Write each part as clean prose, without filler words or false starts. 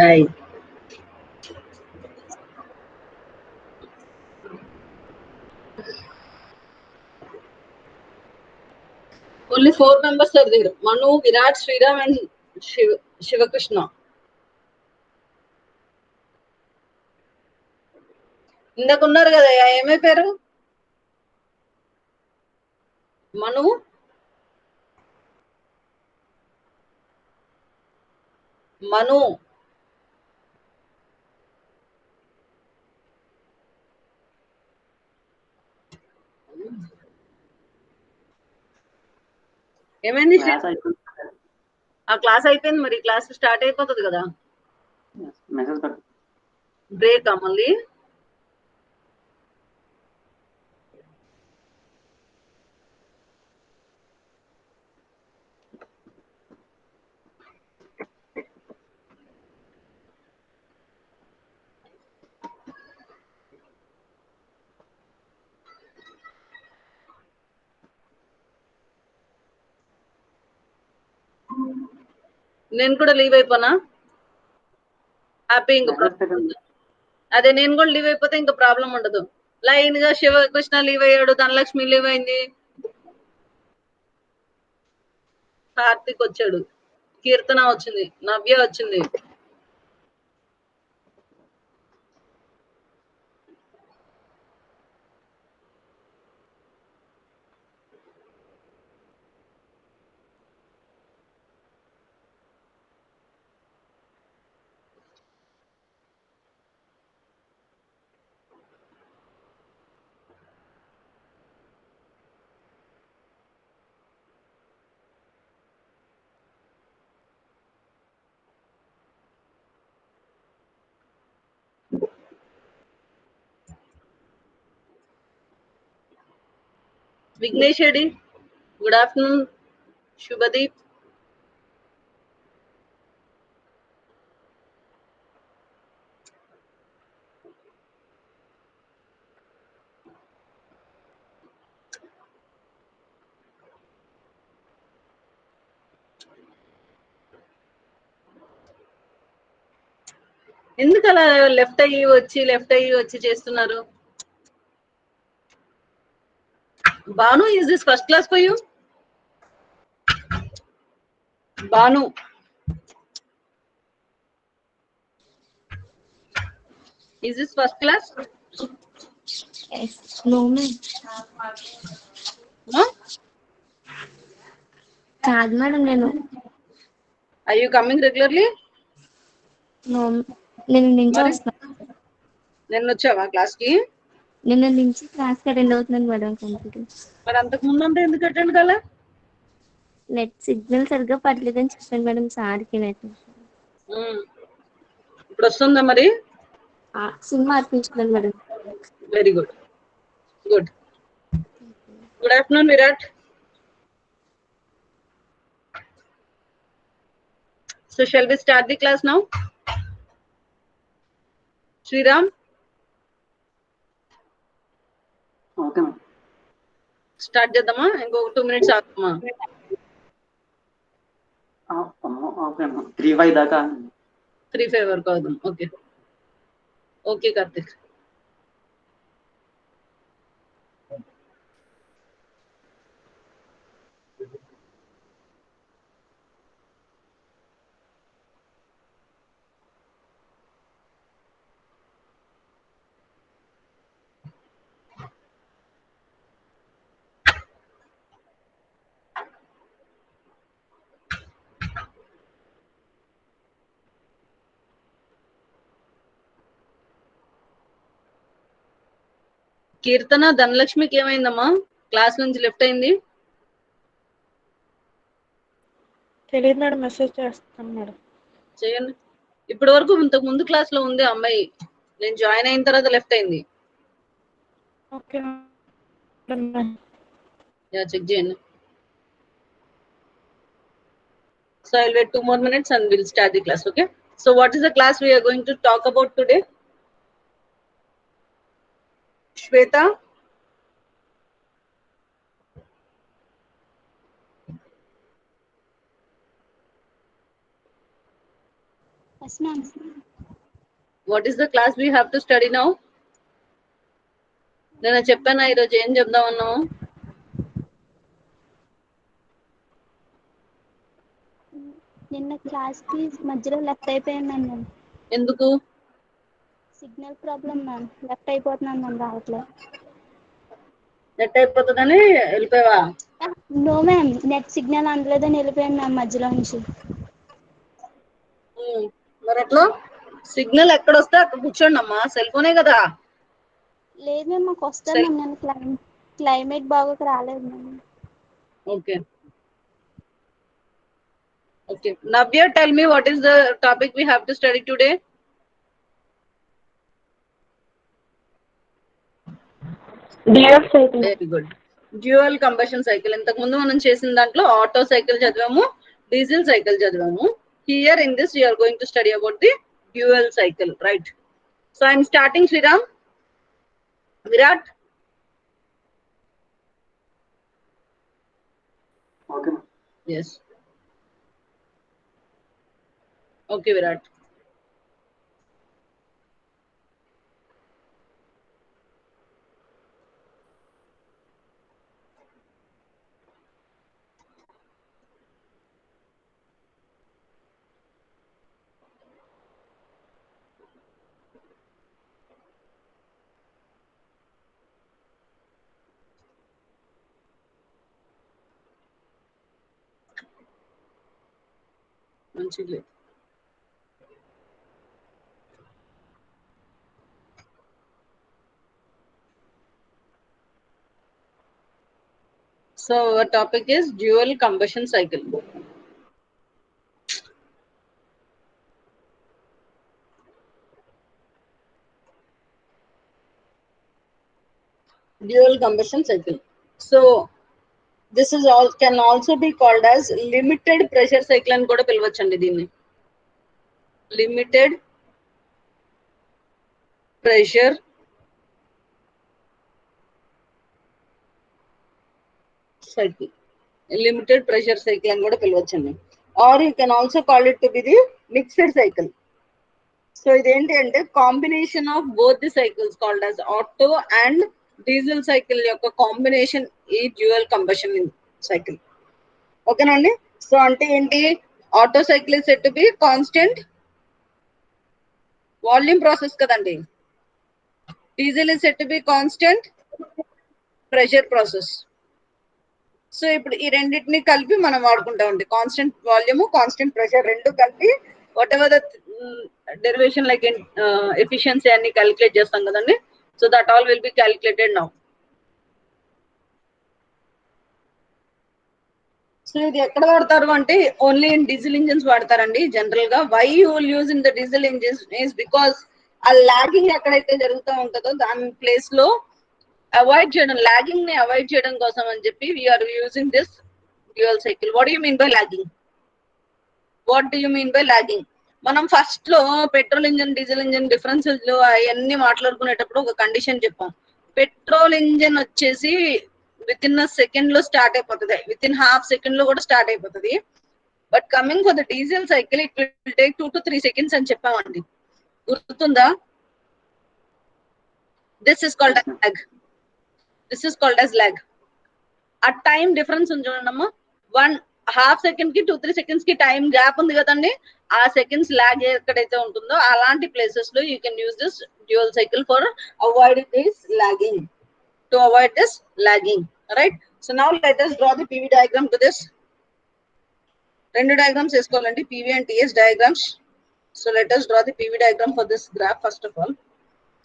Aye. Only 4 members are there. Manu, Virat, Sriram and Shivakrishna. ఇందాక ఉన్నారు కదా ఏమైపోయారు? మను మను ఏమైంది? ఆ క్లాస్ అయిపోయింది, మరి క్లాస్ స్టార్ట్ అయిపోతుంది కదా. బ్రేక్ మళ్ళీ నేను కూడా లీవ్ అయిపోనా? హ్యాపీ. ఇంకా అదే నేను కూడా లీవ్ అయిపోతే ఇంకా ప్రాబ్లం ఉండదు. లైన్ గా శివకృష్ణ లీవ్ అయ్యాడు, ధనలక్ష్మి లీవ్ అయింది, కార్తిక్ వచ్చాడు, కీర్తన వచ్చింది, నవ్య వచ్చింది. Vignesh Reddy, good afternoon. శుభదీప్, ఎందుకు అలా లెఫ్ట్ అయ్యి వచ్చి చేస్తున్నారు? Banu, is this first class for you? Banu, is this first class? Yes. No, ma'am. No? కాదు మేడం నేను. Are you coming regularly? No, నేను నుంచి వస్తాను. నిన్న వచ్చావా క్లాస్ కి? నిన్న నుంచి క్లాస్ కి అటెండ్ అవుతున్నాను మేడం. కంప్యూటర్ మరి అంతకు ముందు అంటే ఎందుకు అటెండ్ కాలే? నెట్ సిగ్నల్ సరిగ్గా పడలేదని చెప్పాను మేడం సార్కి. నెట్ ఇప్పుడు వస్తుందా మరి? సినిమా అర్పించుకున్నాను మేడం. Very good. Good. Good afternoon Virat. So shall we start the class now? Sriram? Okay, ma'am. Start చేద్దామా? ఇంకొక 2 minutes ఆగుతామా? Okay, ma'am. 3-5 దాకా. 3-5 వరకు అవుదాం. Okay okay Karthik. కీర్తన, ధనలక్ష్మికి ఏమైందమ్మా? క్లాస్ నుంచి లెఫ్ట్ అయింది. తెలియదు మేడం, మెసేజ్ చేస్తాను మేడం. చేయండి. ఇప్పటి వరకు ఇంతకు ముందు క్లాస్ లో ఉంది అమ్మాయి, నేను జాయిన్ అయిన తర్వాత లెఫ్ట్ అయింది. ఓకే చెక్ చేయండి. So I'll wait 2 more minutes and we'll start the class. Okay, so what is the class we are going to talk about today? Shweta? Yes, ma'am. What is the class we have to study now? నేను చెప్పాను ఈరోజు ఏం చెప్దామన్నావు? నిన్న class కి మధ్యలో left అయిపోయాను ma'am. ఎందుకు? Signal problem ma'am. Left అయిపోతున్నాను మ్యామ్, రావట్లేదు. నెట్ అయిపోతుందని వెళ్ళిపోయావా? నో మ్యామ్, నెట్ సిగ్నల్ అందలేదని వెళ్ళిపోయాను మ్యామ్ మధ్యలో నుంచి. మరి ఎట్లా? సిగ్నల్ ఎక్కడ వస్తే అక్కడ కూర్చోండి అమ్మా, సెల్ ఫోనే కదా. లేదు మ్యామ్, మాకు వస్తుంది మ్యామ్. నేను క్లైమేట్ బాగోక రాలేదు ma'am. Okay okay. Navya, tell me what is the topic we have to study today? Dual cycle. Very good. Dual combustion cycle. ఇంతకు ముందు మనం చేసిన దాంట్లో ఆటో సైకిల్ చదివాము, డీజిల్ సైకిల్ చదివాము. Here in this you are going to study about the dual cycle, right? So I am starting, Sriram. Virat. Okay. Yes. Okay, Virat. మంచిది. So our topic is dual combustion cycle. Dual combustion cycle. So this is all can also be called as limited pressure cycle అని కూడా పిలవచ్చండి దీన్ని. Limited pressure cycle. Limited pressure cycle అని కూడా పిలవచ్చండి. Or you can also call it to be the mixed cycle. So ఇదేంటి అంటే combination of both the cycles called as auto and diesel cycle యొక్క combination ఈ dual combustion cycle. ఓకేనండి. So అంటే ఏంటి? Auto cycle is set to be constant volume process కదండి. Diesel is set to be constant pressure process. So ఇప్పుడు ఈ రెండింటిని కలిపి మనం వాడుకుంటామండి. కాన్స్టెంట్ వాల్యూమ్, కాన్స్టెంట్ ప్రెషర్ రెండు కలిపి whatever the derivation like efficiency అన్ని క్యాలిక్యులేట్ చేస్తాం కదండి. So that all will be calculated now. So ఇది ఎక్కడ వాడతారు అంటే ఓన్లీ ఇన్ డీజిల్ ఇంజిన్స్ వాడతారండి జనరల్ గా. Why you will use in the diesel engines is because ఆ లాగింగ్ ఎక్కడైతే జరుగుతూ ఉంటుందో దాని ప్లేస్ లో అవాయిడ్ చేయడం, లాగింగ్ ని అవాయిడ్ చేయడం కోసం అని చెప్పి we are using this dual cycle. What you mean by lagging? What do you mean by lagging? మనం ఫస్ట్ లో petrol engine, diesel engine differences లో అవన్నీ మాట్లాడుకునేటప్పుడు ఒక కండిషన్ చెప్పాం. పెట్రోల్ ఇంజిన్ వచ్చేసి విత్ ఇన్ సెకండ్ లో స్టార్ట్ అయిపోతుంది, విత్ ఇన్ హాఫ్ సెకండ్ లో కూడా స్టార్ట్ అయిపోతుంది. But coming for the diesel cycle it will take 2 to 3 seconds అని చెప్పామండి. గుర్తుందా? This is called as lag. This is called as lag. ఆ టైం డిఫరెన్స్ ఉంది చూడండమ్మా, 1/2 second కి 2-3 seconds కి టైం గ్యాప్ ఉంది కదండి. ఆ సెకండ్స్ లాగ్ ఎక్కడైతే ఉంటుందో అలాంటి ప్లేసెస్ లో you can use this dual cycle for avoid this lagging, to avoid this lagging, right? So now let us draw the PV diagram to this. రెండు diagrams వేసుకోవాలండి, PV and TS diagrams. So let us draw the PV diagram for this graph first of all.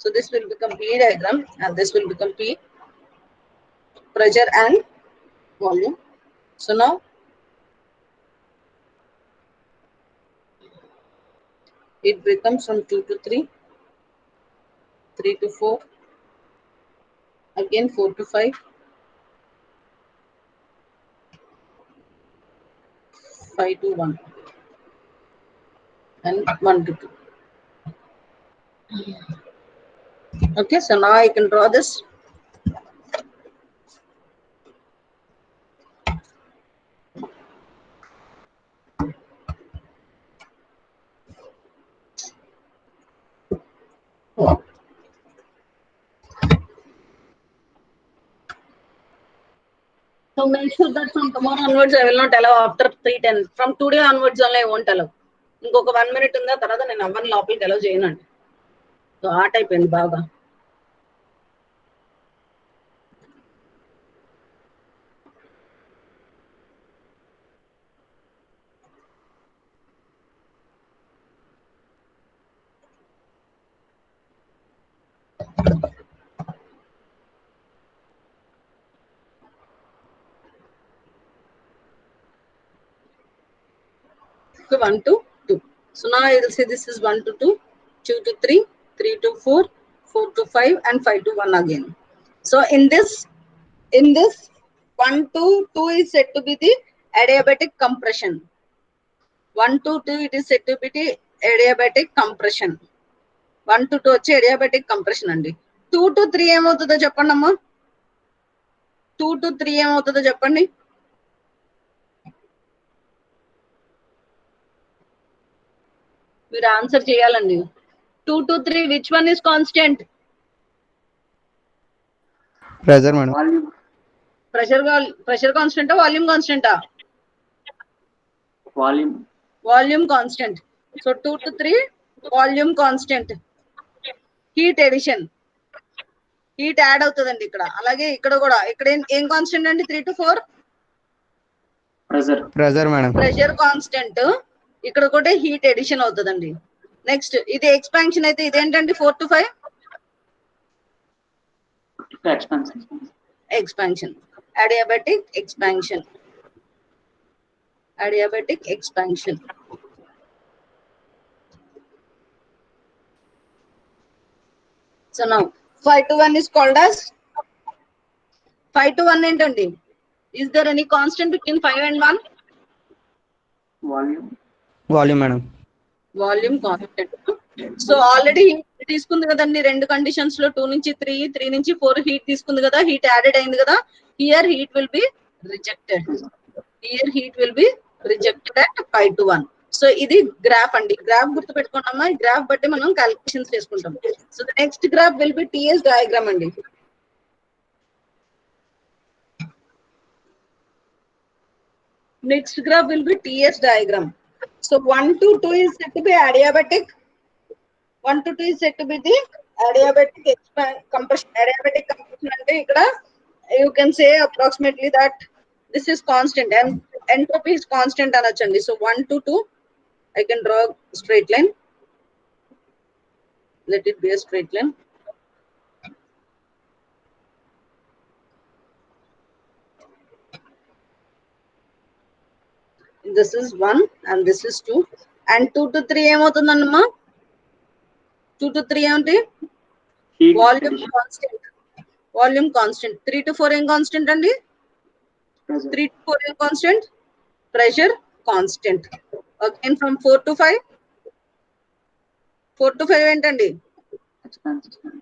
So this will become PV diagram and this will become P, pressure and volume. So now it becomes from 2 to 3, 3 to 4, again 4 to 5, 5 to 1, and 1 to 2. Okay, so now I can draw this. So make sure that from tomorrow onwards I will not allow after 3:10. From today onwards only I won't allow. ఇంకొక 1 minute ఉందా తర్వాత నేను అవ్వని లోపలికి allow చేయనండి. So ఆట అయిపోయింది బాగా. So 1 to 2. So now I will say this is 1 to 2, 2 to 3, 3 to 4, 4 to 5, and 5 to 1 again. So in this 1 to 2 is said to be the adiabatic compression. 1 to 2 it is said to be the adiabatic compression. 1 to 2 వచ్చి adiabatic compression అండి. 2 to 3 ఏమవుతుందో చెప్పండి అమ్మా. 2 to 3 ఏమవుతుందో చెప్పండి. మీరు answer చేయాలండి. 2 to 3 which one is constant? Pressure, madam. Volume. Pressure constant ఆ వాల్యూమ్ కాన్స్టెంట్ ఆ? Volume. Volume constant. So 2 to 3 volume constant. Heat edition, heat add అవుతుందండి ఇక్కడ. అలాగే ఇక్కడ కూడా ఇక్కడ ఏం కాన్స్టెంట్ అండి? 3 to 4 Pressure, madam. Pressure constant. ఇక్కడ కూడా హీట్ ఎడిషన్ అవుతుందండి. నెక్స్ట్ ఇది ఎక్స్పాన్షన్ అయితే ఇదేంటండి? 4 to 5 Expansion. Expansion. Adiabatic expansion. Adiabatic expansion. So now 5 to 1 is called as 5 to 1 ఏంటండి? Is there any constant between 5 and 1? Volume. Volume, madam. Volume constant. So already heat తీసుకుంది కదండి రెండు conditions లో. 2 నుంచి 3, 3 నుంచి 4 హీట్ తీసుకుంది కదా, హీట్ యాడెడ్ అయింది కదా. Here heat will be rejected. Here heat will be rejected at 5 to 1. So ఇది గ్రాఫ్ అండి. గ్రాఫ్ గుర్తు పెట్టుకున్నామా? ఈ గ్రాఫ్ బట్టి మనం క్యాలిక్యులేషన్స్ చేసుకుంటాం. So the next graph will be TS diagram అండి. Next graph will be TS diagram. So 1 to 2 is said to be adiabatic. 1 to 2 is said to be the adiabatic compression. Adiabatic compression ante ikkada you can say approximately that this is constant and entropy is constant anachandi. So 1 to 2 I can draw a straight line. Let it be a straight line. This is 1 and this is 2 and 2 to 3 ఏమవుతుందన్నమా? 2 to 3 ఏంటి? Heat volume addition. Constant. Volume constant. 3 to 4 ఏం constant అండి? Pressure. 3 to 4 ఏం constant? Pressure constant. Again from 4 to 5 4 to 5 ఏంటండి? Expansion.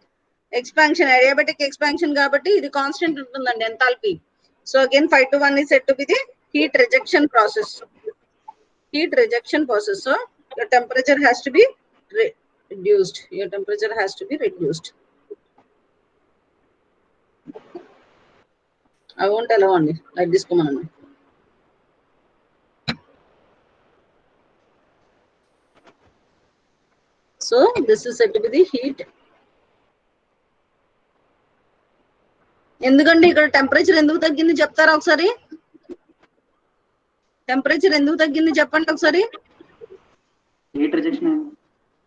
Expansion. Adiabatic expansion కాబట్టి ఇది constant ఉంటుందండి enthalpy. So again 5 to 1 is said to be the heat rejection process. Heat rejection process. So your temperature has to be reduced. Your temperature has to be reduced. I won't allow only like this command. So this is said to be the heat. ఎందుకంటే ఇక్కడ temperature ఎందుకు తగ్గింది చెప్తారా ఒకసారి? Temperature ఎందుకు తగ్గింది చెప్పండి ఒకసారి. Heat rejection.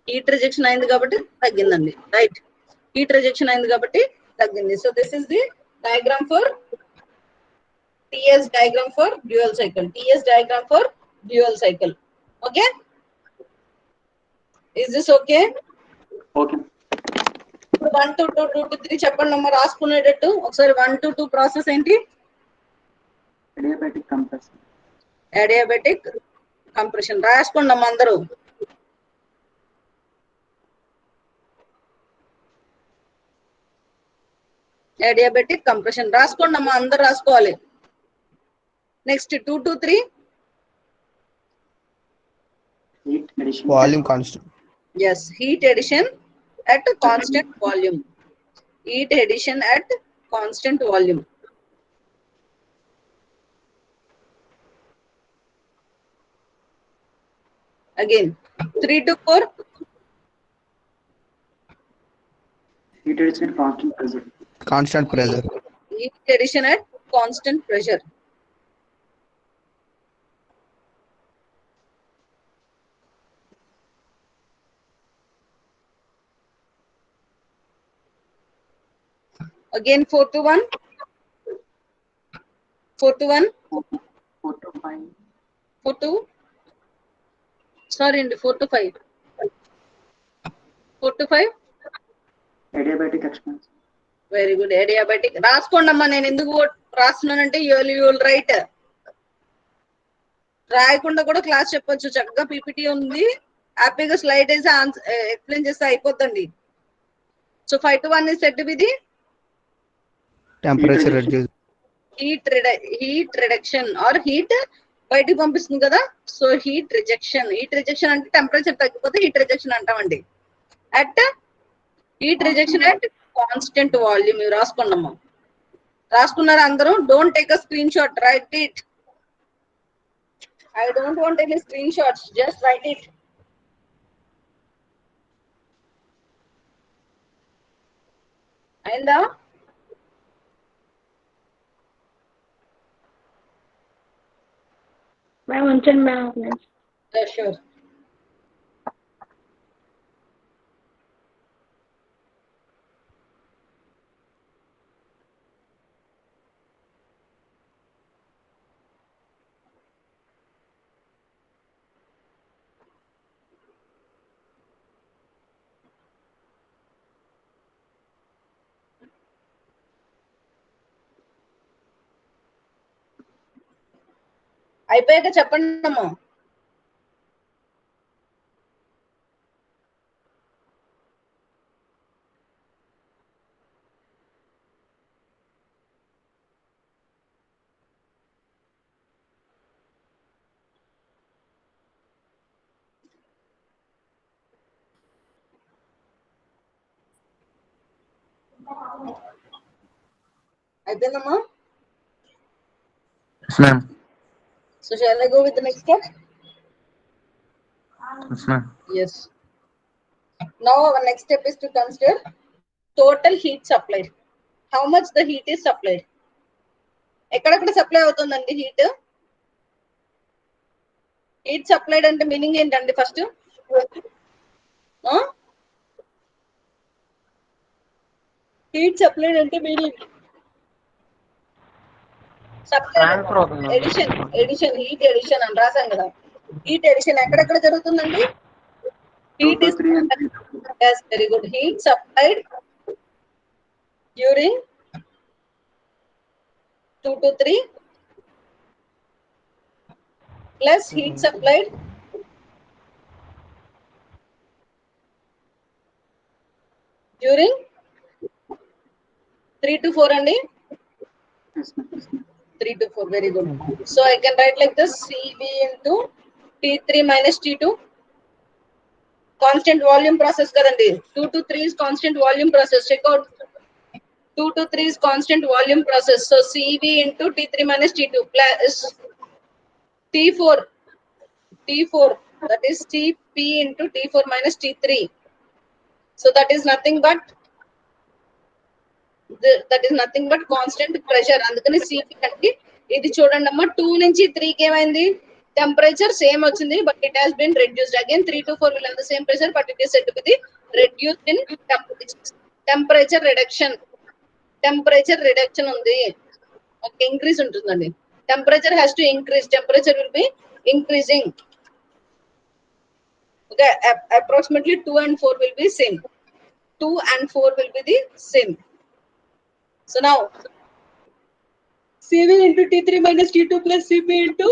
హీట్ రిజెక్షన్ అయింది కాబట్టి తగ్గిందండి. రైట్, హీట్ రిజెక్షన్ అయింది కాబట్టి తగ్గింది. So this is the diagram for TS diagram for dual cycle. TS diagram for dual cycle. Okay, is this okay? Okay. 1 to 2, 2 to 3 చెప్పండి అమ్మ రాసుకునేటట్టు. ఒకసారి 1 to 2 ప్రాసెస్ ఏంటి? Adiabatic compression. Adiabatic compression. రాసుకోండి అమ్మ అందరూ. అడియాబెటిక్ కంప్రెషన్ రాసుకోండి అమ్మ అందరు రాసుకోవాలి. Next 2 to 3 Heat addition. Volume constant. yes, heat addition at constant volume. Heat addition at constant volume. Again, 3 to 4. Heat addition at constant pressure. Constant pressure. Heat addition at constant pressure. Again, 4 to 1. 4 to 1. 4 to 5. 4 to. Sorry, 4 to 5. 4 to 5. Adiabatic expansion. Very good. Adiabatic రాసుకోండి అమ్మా. నేను ఎందుకు రాస్తున్నానంటే you'll right. రాయకుండా కూడా class చెప్పొచ్చు. చక్కగా PPT ఉంది, హ్యాపీగా స్లైడ్ వేసి ఎక్స్ప్లెయిన్ చేస్తే అయిపోతుంది. So 5 to 1 is said to be the Temperature reduce. heat reduction or heat బయటికి పంపిస్తుంది కదా. సో హీట్ రిజెక్షన్ అంటే టెంపరేచర్ తగ్గిపోతే హీట్ రిజెక్షన్ అంటామండి. At heat rejection at constant volume. ఇవి రాసుకోండి అమ్మా. రాసుకున్నారా అందరూ? Don't take a screen shot, right it. I don't want any screenshots, just write it. Ainda? Ma'am ఉంచండి మ్యామ్. Yeah, sure. అయిపోయాక చెప్పండి అమ్మా. అయిపోయిందమ్మా. Yes, ma'am. So shall I go with the next step? Yes, ma'am. Yes. Now our next step is to consider total heat supplied. How much the heat is supplied? ఎక్కడెక్కడ supply అవుతుందండి heat? Heat supplied అంటే meaning ఏంటండి? First heat supplied అంటే meaning edition heat edition అని రాసాం కదా. Heat edition ఎక్కడెక్కడ జరుగుతుందండి? Heat is very good. Heat supplied during 2 to 3 plus heat supplied during 3 to 4 అండి. 3 to 4, very good. So I can write like this: Cv into T3 minus T2. Constant volume process kadandi. 2 to 3 is constant volume process. Check out. 2 to 3 is constant volume process. So Cv into T3 minus T2 plus T4. That is Tp into T4 minus T3. So that is nothing but constant pressure. అందుకని Cp అంటే ఇది చూడండి అమ్మా. 2 నుంచి 3 కి ఏమైంది? Temperature same వచ్చింది, but it has been reduced. Again 3 to 4 will have the same pressure, but it is said to be the reduced in temperature reduction. Temperature reduction ఉంది. ఓకే, ఇంక్రీజ్ ఉంటుందండి. Temperature has to increase. Temperature will be increasing. Okay, approximately 2 and 4 will be same. 2 and 4 will be the same. So now Cv into T3 minus T2 plus Cp into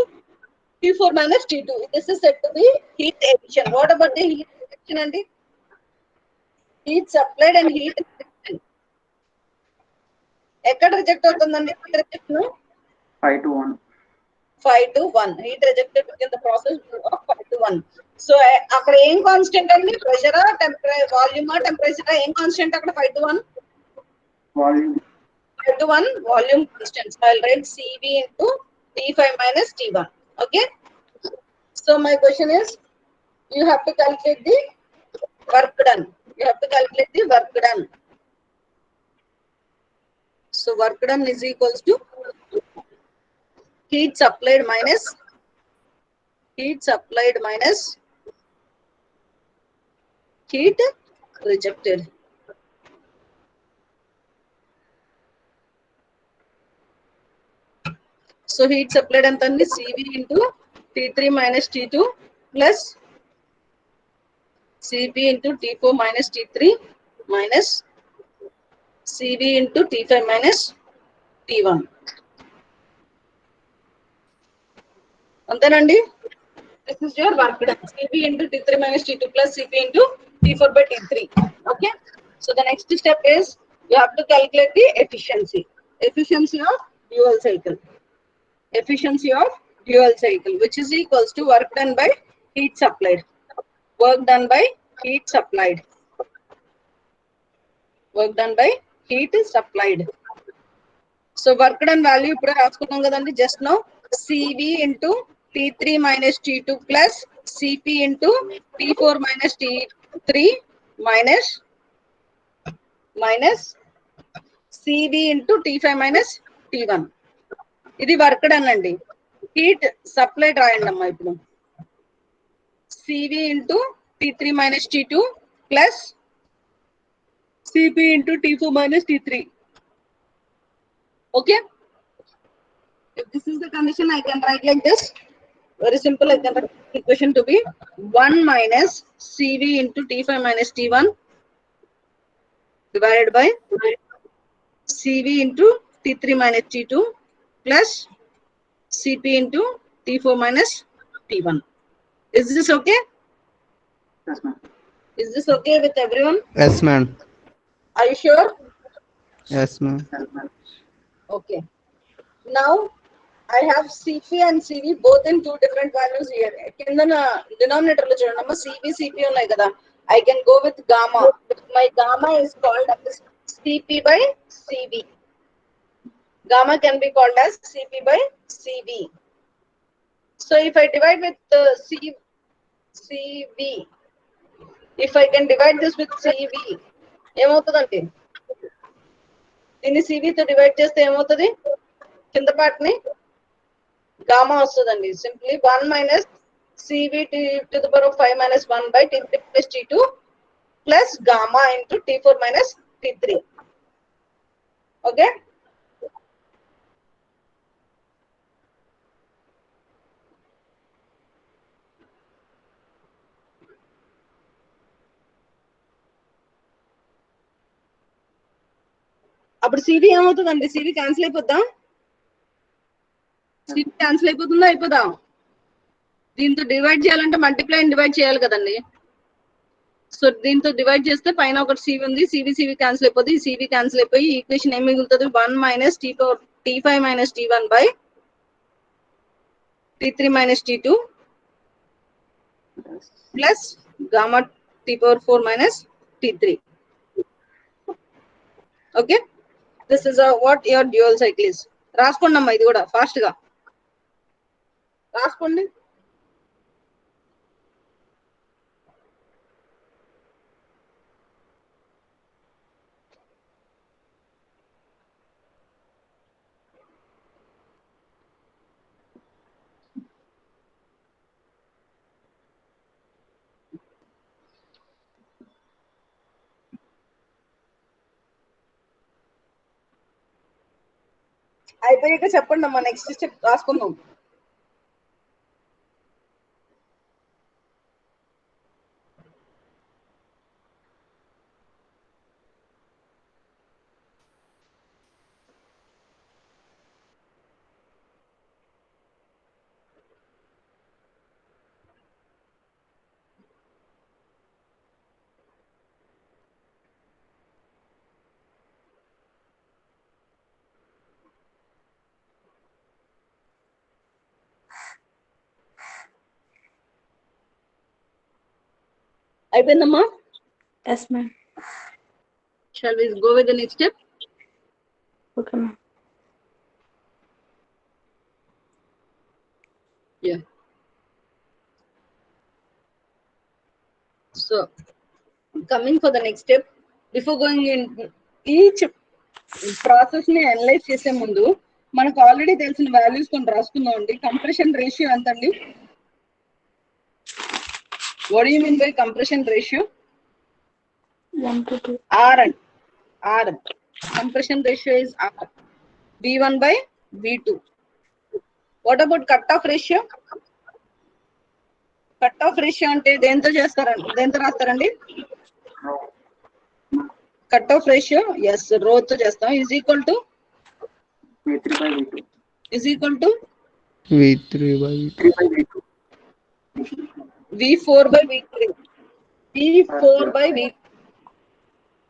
T4 minus T2. This is said to be heat addition. What about the heat rejection and the heat supplied and heat rejection? ఎక్కడ reject అవుతుందండి heat rejection? 5 to 1. 5 to 1. Heat rejected in the process of 5 to 1. So అక్కడ ఏం constant అండి? ప్రెషరా, వాల్యూమా, టెంపరేచరా? ఏం constant అక్కడ? 5 to 1. Volume. 5 to 1 volume constant. So I'll write Cv into T5 minus T1. Okay. So my question is, you have to calculate the work done. You have to calculate the work done. So work done is equals to heat supplied minus heat rejected. So heat supplied and then CV into T3 minus T2 plus CV into T4 minus T3 minus CV into T5 minus T1. అంతేనండి. This is your work done. CV into T3 minus T2 plus CV into T4 by T3. Okay. So the next step is you have to calculate the efficiency. Efficiency of dual cycle. Efficiency of dual cycle, which is equals to work done by heat supplied. Work done by heat supplied. Work done by heat supplied. So work done value ఇప్పుడు రాసుకున్నాం కదండి just now. CV into T3 minus T2 plus CP into T4 minus T3 minus CV into T5 minus T1. ఇది work done అండి. Heat supplied రాయండి అమ్మా ఇప్పుడు. CV into T3 minus T2 plus CP into T4 minus T3. Okay. If this is the condition, I can write like this. Very simple. I can write the equation to be 1 minus CV into T5 minus T1 divided by CV into T3 minus T2 plus CP into T4 minus T1. Is this okay? Yes, ma'am. Is this okay with everyone? Yes, ma'am. Are you sure? Yes, ma'am. Yes, ma'am. Okay. Now I have CP and CV both in two different values here. Kindana denominator lo chudandamma CV CP unnai kada. I can go with gamma. My gamma is called as CP by CV. Gamma can be called as CP by CV. So if I divide with CV, if I can divide this with CV, ఏమవుతుందండి? దీన్ని CV తో divide చేస్తే ఏమవుతుంది? కింద part ని gamma వస్తుందండి. Simply 1 minus CV to the power of 5 minus 1 by T3 plus T2 plus gamma into T4 minus T3. Okay. అప్పుడు CV ఏమవుతుందండి? CV క్యాన్సిల్ అయిపోద్దా? CV క్యాన్సిల్ అయిపోతుందా? అయిపోదా? దీంతో డివైడ్ చేయాలంటే మల్టిప్లై అండ్ డివైడ్ చేయాలి కదండి. సో దీంతో డివైడ్ చేస్తే పైన ఒకటి CV ఉంది. CV క్యాన్సిల్ అయిపోతుంది. CV క్యాన్సిల్ అయిపోయి ఈక్వేషన్ ఏం మిగులుతుంది? 1 minus T5 minus T1 by T3 minus T2 plus gamma T4 minus T3. Okay. This is what your dual cycle is. రాసుకోండి అమ్మా, ఇది కూడా ఫాస్ట్ గా రాసుకోండి. అయిపోయాక చెప్పండి అమ్మా, నెక్స్ట్ స్టెప్ రాసుకుందాం. అయిపోయిందమ్మా. Yes, ma'am. Shall we go with the next step? Okay, ma'am. Yeah. So coming for the next step, before going in each process ని అనలైజ్ చేసే ముందు మనకు ఆల్రెడీ తెలిసిన వాల్యూస్ కొన్ని రాసుకుందాం అండి. కంప్రెషన్ రేషియో ఎంతండి? What you mean by compression ratio? 1:2. R and R. Compression ratio is R. V1 by V2. What about cutoff ratio? Cutoff ratio అంటే దేంతో చేస్తారండి? దేంతో రాస్తారండి? Cutoff ratio, yes, rho తో చేస్తాం. Is equal to V3 by V2. is equal to V3 by V2. V4 by V3.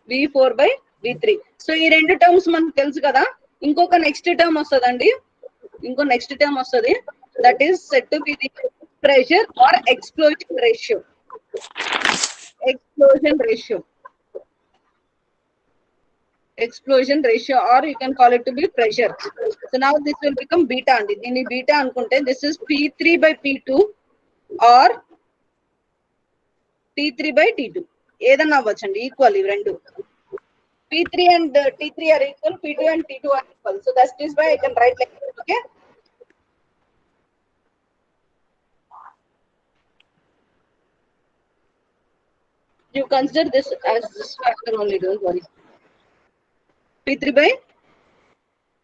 V4 by V3. So ఈ రెండు terms మనకు తెలుసు కదా. ఇంకొక నెక్స్ట్ టర్మ్ వస్తుందండి. ఇంకో నెక్స్ట్ టర్మ్ వస్తుంది. That is set to be the pressure or explosion ratio. Explosion ratio, or you can call it to be pressure. So now this will become beta andi. Dini beta anukunte this is P3 by P2 or T3 by T2. ఏదన్నా అవ్వచ్చండి, equal ఇవి రెండు. P3 and T3 are equal, P2 and T2 are equal. So that is why I can write like this, okay? You consider this as this factor only, don't worry. P3 by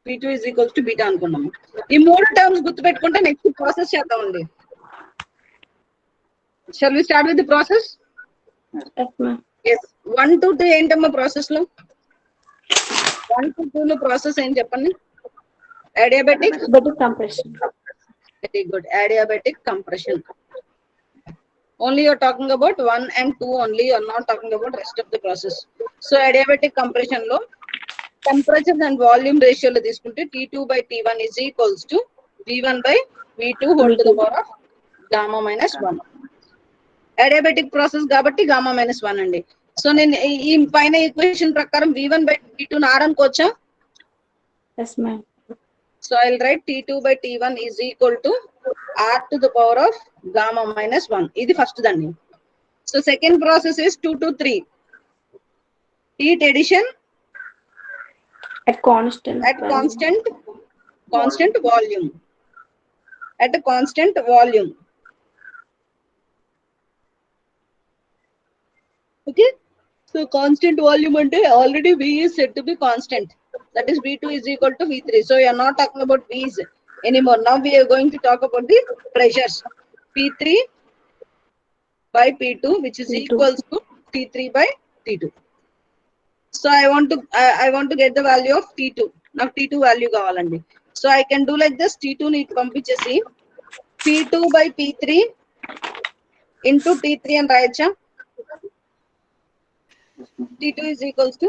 P2 is equals to beta అనుకున్నాము. ఈ మూడు terms గుర్తుపెట్టుకుంటే next process చేద్దామండి. Shall we start with the process? Yes, ma'am. Yes. 1 to 2 ఏంటమ్మా process లో? 1 to 2 లో process ఏం చెప్పండి? Adiabatic Compression. Very good. Adiabatic compression. Only you're talking about 1 and 2 only. You're not talking about rest of the process. So adiabatic compression lo temperature and volume ratio lo తీసుకుంటే T2 by T1 is equals to V1 by V2 whole to the power of gamma minus 1. Adiabatic process కాబట్టి gamma minus 1 అండి. So నేను ఈ పైన equation ప్రకారం V1 by V2 ని R అనుకోవచ్చా? Yes, ma'am. So I'll write T2 by T1 is equal to R to the power of gamma minus 1. ఇది first దాన్ని. So second process is 2 to 3. Heat addition At constant volume. At a constant volume. Okay. So constant volume ante already V is said to be constant. That is V2 is equal to V3. So you are not talking about V's anymore. Now we are going to talk about the pressures. P3 by P2 which is equals to T3 by T2. So I want to get the value of T2. Now T2 value kavalandi. So I can do like this. T2 need పంపించేసి P2 by P3 into T3 and రాయొచ్చా? T2 is equals to,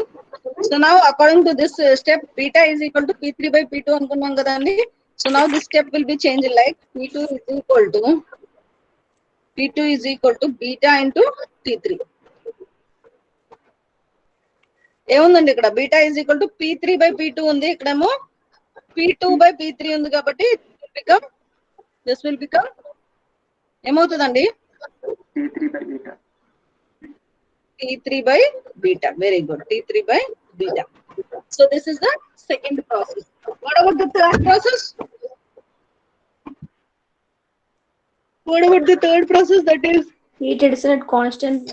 so now according to this step beta is equal to P3 by P2 అనుకున్నాం కదండి. So now this step will be changed like P2 is equal to beta into T3. ఏముందండి ఇక్కడ beta is equal to P3 by P2 ఉంది, ఇక్కడేమో P2 by P3 ఉంది కాబట్టి this will become ఏమవుతుందండి? T3 by beta. T3 by beta. Very good. T3 by beta. So this is the second process. What about the third process? What about the third process, that is heat addition at constant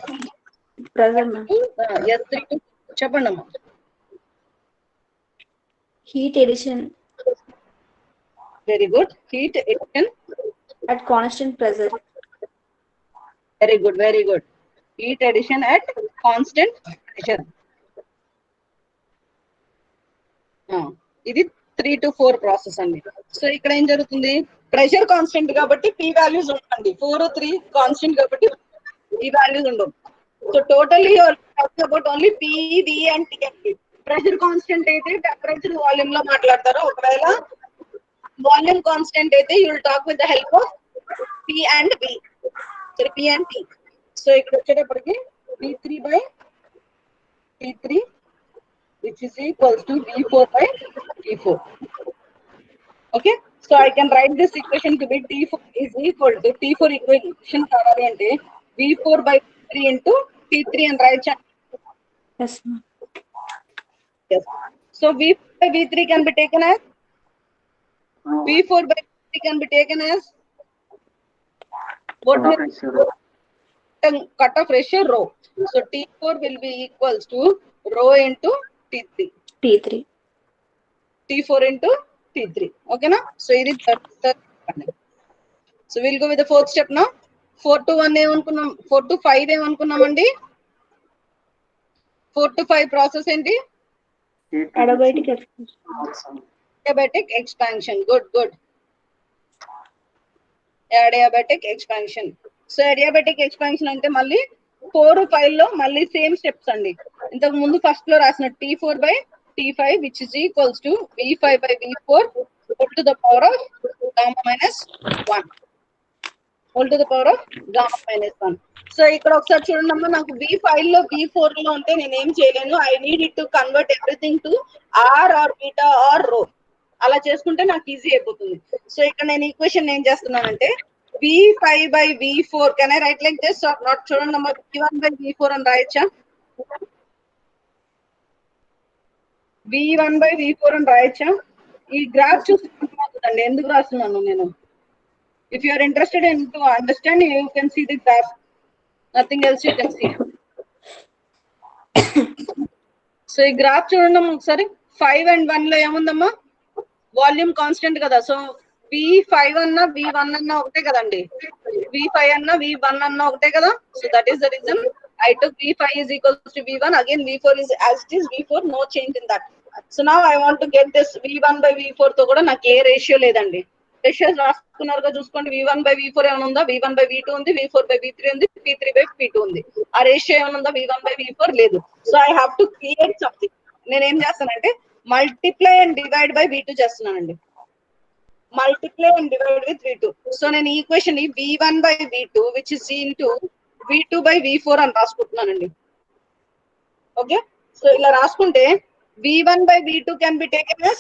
pressure, ma'am. yes, చెప్పండమ్మా. Heat addition Very good. Heat addition at constant pressure. very good, very good. Heat addition at constant pressure. ఇది 3 to 4 process అండి. So ఇక్కడ ఏం జరుగుతుంది? Pressure constant కాబట్టి P values ఉంటాయండి. 4 3 constant కాబట్టి P values ఉండవు. So totally talking about only P, V and T అండి. ప్రెషర్ కాన్స్టెంట్ అయితే టెంపరేచర్ వాల్యూమ్ లో మాట్లాడతారు. ఒకవేళ వాల్యూమ్ కాన్స్టెంట్ అయితే you will talk with the help of P and V. So P and T. So ఇక్కడ వచ్చేటప్పటికి P3 by T3 which is equals to V4 by T4. Okay, so I can write this equation to be T4 is equal to T4 equation కావాలి అంటే V4 by V3 into T3 and right. Yes, ma'am. Yes. So V4 by V3 can be taken as V4 by V3 can be taken as what Cutoff ratio. cutoff ratio rho. So T4 will be equals to rho into T3. T3. T4 into T3. Okay, na? So it is third. So we'll go with the fourth step now. 4 to 1 ఏమనుకున్నాం, 4 to 5 ఏమనుకున్నామండి? 4 to 5 process ఏంటి? Adiabatic expansion. Adiabatic expansion. Good. Adiabatic expansion. So adiabatic expansion అంటే మళ్ళీ 4 5 లో మళ్ళీ same steps అండి. ఇంతకు ముందు first లో రాసిన T4 by T5 which is equals to V5 by V4 whole to the power of gamma minus 1. Whole to the power of gamma minus 1. So ఇక్కడ ఒకసారి చూడండి అమ్మా, నాకు V5 లో V4 లో ఉంటే నేను ఏం చేయలేను. I need it to convert everything to R or beta or rho. అలా చేసుకుంటే నాకు ఈజీ అయిపోతుంది. సో ఇక్కడ నేను ఈక్వేషన్ ఏం చేస్తున్నానంటే V5 by V4 can I write like this or not? చూడండి అమ్మా, V1 by V4 అని రాయొచ్చా? V1 by V4 అని రాయొచ్చా? ఈ గ్రాఫ్ చూసి అర్థమవుతుందండి ఎందుకు రాస్తున్నాను నేను. If you are interested in to understand, you can see the graph. Nothing else you can see. So ఈ గ్రాఫ్ చూడండి ఒకసారి. 5 and 1 లో ఏముందమ్మా? వాల్యూమ్ కాన్స్టెంట్ కదా. సో V5 అన్నా V1 అన్నా ఒకటే కదండి. V5 అన్నా V1 అన్నా ఒకటే కదా. So that is the reason I took V5 is equals to V1. Again V4 is as it is V4, no change in that. So now I want to get this V1 by V4 తో కూడా నాకు ఏ ratio లేదండి. Ratios రాసుకున్నారుగా చూసుకోండి. V1 by V4 ఏమైనా ఉందా? V1 by V2 ఉంది, V4 by V3 ఉంది, P3 by P2 ఉంది. ఆ రేషియో ఏమైనా ఉందా? V1 by V4 లేదు. So I have to create something. నేను ఏం చేస్తానంటే multiply and divide by V2 చేస్తున్నానండి. Multiply and divide with V2. So నేను ఈ ఈక్వేషన్ ని V1 by V2 which is into V2 by V4 అని రాసుకుంటున్నానండి. ఓకే, సో ఇలా రాసుకుంటే V1 by V2 can be taken as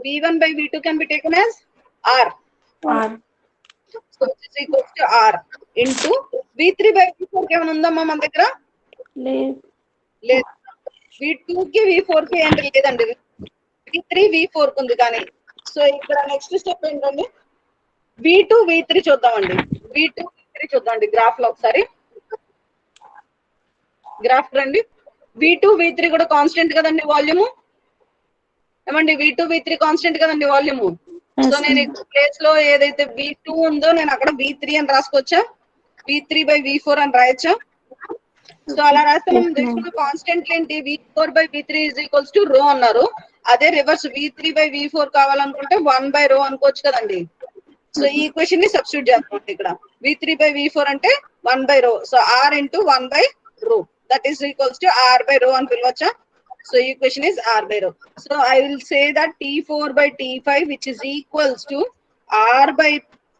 V1 by V2 can be taken as R. So this is equals to R into V3 by V4 ఏమైనా ఉందమ్మా మన దగ్గర? లేదు. V2 కి V4 కి ఏంటి లేదండి. V3 V4 ఉంది కానీ. సో ఇక్కడ నెక్స్ట్ స్టెప్ ఏంటండి? V2 V3 చూద్దామండి. V2 V3 చూద్దామండి గ్రాఫ్ లో ఒకసారి. గ్రాఫ్ రండి. V2 V3 కూడా కాన్స్టెంట్ కదండి వాల్యూము. ఏమండి V2 V3 కాన్స్టెంట్ కదండి వాల్యూము. సో నేను ప్లేస్ లో ఏదైతే V2 ఉందో నేను అక్కడ V3 అని రాసుకోవచ్చా? V3 by V4 అని రాయొచ్చా? సో అలా రాస్తే మనం తెలుసుకున్న కాన్స్టెంట్ ఏంటి? V4 by V3 is equals to rho అన్నారు. అదే రివర్స్ V3 by V4 కావాలనుకుంటే 1 by rho అనుకోవచ్చు కదండి. సో ఈ ఈక్వేషన్ ని సబ్స్టిట్యూట్ చేస్తాం ఇక్కడ. V3 by V4 అంటే 1 by rho. So R into 1 by rho. That is equals to R by rho అని పిలవచ్చా? So equation is R by rho. So I will say that T4 by T5 which is equals to R by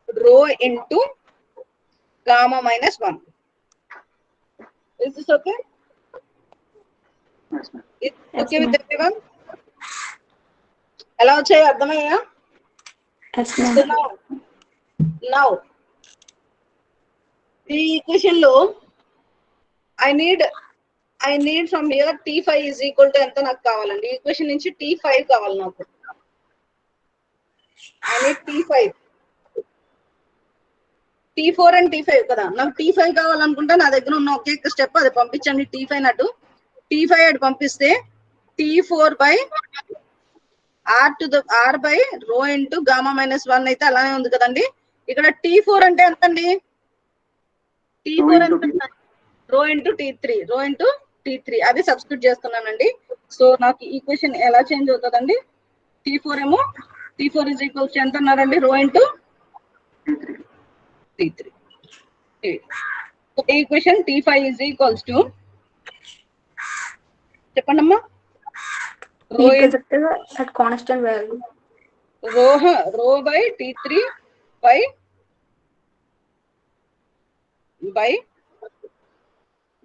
rho into gamma minus 1. Is this okay? Yes, ma'am. Is this okay with everyone? ఎలా వచ్చాయి అర్థమయ్యా? So now ఈ equation లో I need from here T5 is equal to ఎంత నాకు కావాలండి? Equation నుంచి T5 కావాలి నాకు. I need T5. T4 and T5 కదా. నాకు T5 కావాలనుకుంటే నా దగ్గర ఉన్న ఒకే స్టెప్ అది పంపించండి. T5 నటు T5 అటు పంపిస్తే T4 by R to the R by rho into gamma minus 1 అయితే అలానే ఉంది కదండి. ఇక్కడ T4 అంటే ఎంత అండి? T4 ఎంత? rho into T3. rho into T3 అది సబ్స్టిట్యూట్ చేస్తున్నానండి. సో నాకు ఈక్వేషన్ ఎలా చేంజ్ అవుతుందండి? T4 ఏమో T4 is equals to ఎంత అన్నారండి? rho into T3. Equation T5 is equals to చెప్పండమ్మా. at constant value. rho by T3 by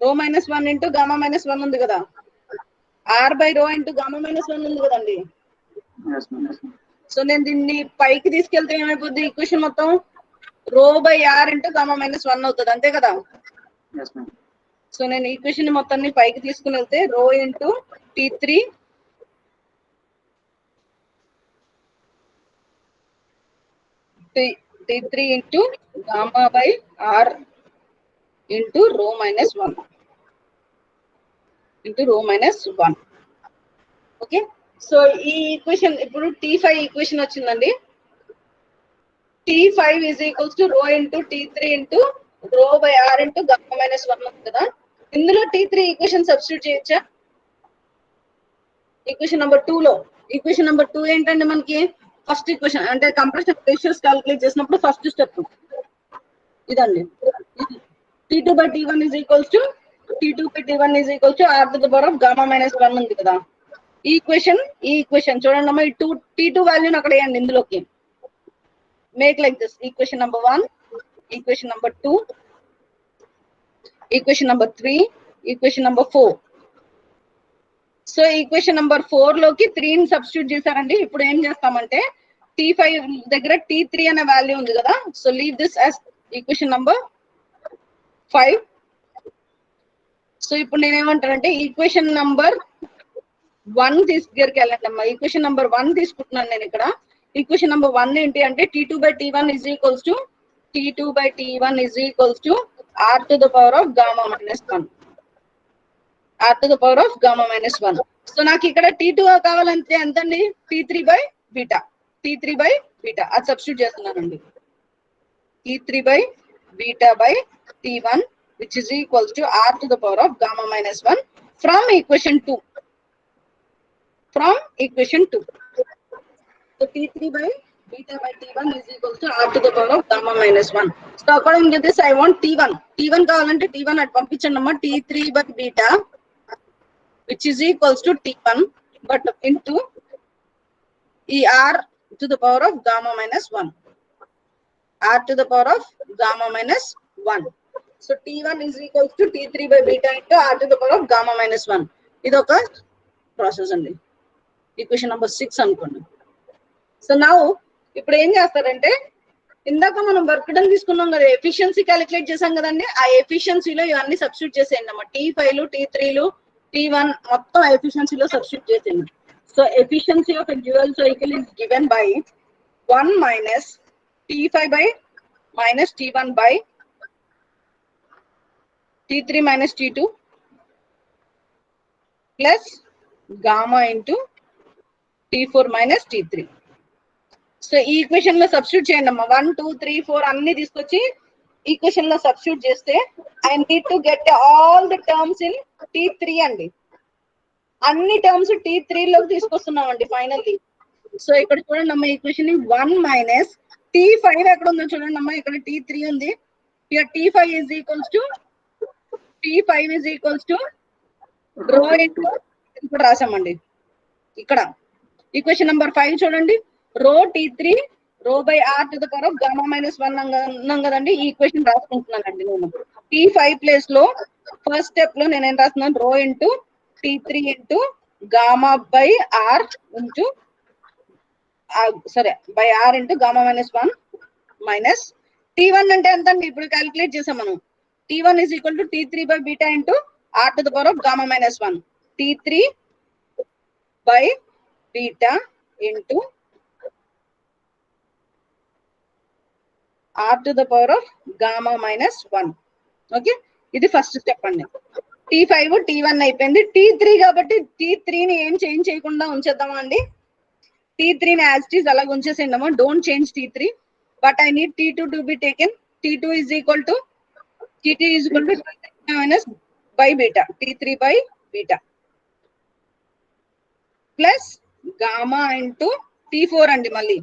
rho minus 1 into gamma minus 1 ఉంది కదా. R by rho into gamma minus 1 ఉంది కదండి. Yes, ma'am. So నేను దీన్ని పైకి తీసుకెళ్తే ఏమైపోద్ది ఈక్వేషన్ మొత్తం? rho by R into gamma minus 1 అవుతుంది అంతే కదా. Yes, ma'am. సో నేను ఈక్వేషన్ మొత్తాన్ని పైకి తీసుకుని వెళ్తే రో into T3 into gamma by R into rho minus 1 into rho minus 1. Okay, so ఈ ఈక్వేషన్ ఇప్పుడు T5 ఈక్వేషన్ వచ్చిందండి. T5 is equals to rho into T3 into rho by R into gamma minus 1 ఉంది కదా. ఇందులో T3 equation substitute చేయొచ్చా? Equation number 2 లో. Equation number 2 ఏంటంటే మనకి ఫస్ట్ ఈక్వేషన్ అంటే కంప్రెషన్ రేషియోస్ క్యాలిక్యులేట్ చేసినప్పుడు ఫస్ట్ స్టెప్ ఇదండి. T2 by T1 is equals to R to the power of gamma minus 1 ఉంది కదా. ఈ ఈక్వేషన్ చూడండి అమ్మా, ఈ T2 వాల్యూని అక్కడ వేయండి ఇందులోకి. Make like this equation number 1, equation number 2, equation number 3, equation number 4. So equation number 4 లోకి 3ని సబ్స్టిట్యూట్ చేశారండి. ఇప్పుడు ఏం చేస్తామంటే T5 దగ్గర T3 అనే వాల్యూ ఉంది కదా. So leave this as equation number 5. So ఇప్పుడు నేనేమంటానంటే ఈక్వేషన్ నెంబర్ 1 దగ్గరికి వెళ్ళండి అమ్మా. ఈక్వేషన్ నెంబర్ 1 తీసుకుంటున్నాను నేను ఇక్కడ. ఈక్వేషన్ నెంబర్ 1 ఏంటి అంటే T2 by T1 is equals to R to the power of gamma minus 1. R to the power of gamma minus 1. So నాకు ఇక్కడ T2 కావాలంటే ఎంతండి? T3 by beta. అది సబ్స్టిట్యూట్ చేస్తున్నానండి. T3 by beta by T1 which is equals to R to the power of gamma minus 1 from equation 2. So T3 by beta by T1 is equals to R to the power of gamma minus 1. So according to this I want T1 కావాలంటే T1 అటు పంపించండి అమ్మా. T3 by beta which is equals to T1 but into R to the power of gamma minus 1. R to the power of gamma minus 1. So T1 is equals to T3 by beta into R to the power of gamma minus 1. ఇది ఒక process అండి. Equation number 6 అనుకోండి. So నా ఇప్పుడు ఏం చేస్తారంటే ఇందాక మనం వర్క్ డన్ తీసుకున్నాం కదా, ఎఫిషియన్సీ క్యాలిక్యులేట్ చేసాం కదండి. ఆ ఎఫిషియన్సీలో ఇవన్నీ సబ్స్టిట్యూట్ చేసేయండి అమ్మా. T5 T3 T1 మొత్తం ఎఫిషియన్సీలో సబ్స్టిట్యూట్ చేసేయండి. So efficiency of a dual cycle is given by 1 minus T5 by minus T1 by T3 minus T2 plus gamma into T4 minus T3. So ఈ equation లో substitute చేయండి అమ్మా. 1 2 3 4 అన్ని తీసుకొచ్చి equation లో substitute చేస్తే I need to get all the terms in T3 అండి. అన్ని టర్మ్స్ T3 లోకి తీసుకొస్తున్నామండి ఫైనల్లీ. సో ఇక్కడ చూడండి అమ్మా, ఈక్వేషన్ 1 minus T5 ఎక్కడ ఉందో చూడండి అమ్మా. ఇక్కడ T3 ఉంది. ఇక్కడ T5 is equals to rho into ఇప్పుడు రాసామండి. ఇక్కడ ఈక్వేషన్ నెంబర్ 5 చూడండి. రో T3 రో by R to the power of gamma minus 1 అన్నాం కదండి. ఈ ఈక్వేషన్ రాసుకుంటున్నానండి నేను. T5 ప్లేస్ లో ఫస్ట్ స్టెప్ లో నేను ఏం రాస్తున్నాను? Rho into T3 into gamma by R into by R into gamma minus 1 minus T1 అంటే ఎంత అండి? ఇప్పుడు క్యాలిక్యులేట్ చేసాం మనం. T1 is equal to T3 by beta into R to the power of gamma minus 1. T3 by beta into R to the power of gamma minus 1. Okay, ఇది first step అండి. T5 T1 అయిపోయింది. T3 కాబట్టి T3ని ఏం change చేయకుండా ఉంచేద్దామా అండి. T3ని as it is అలాగ ఉంచేసేయండమ్మా. Don't change T3 but I need T2 to be taken. T2 is equal to T3 minus by beta, T3 by beta plus gamma into T4 and malli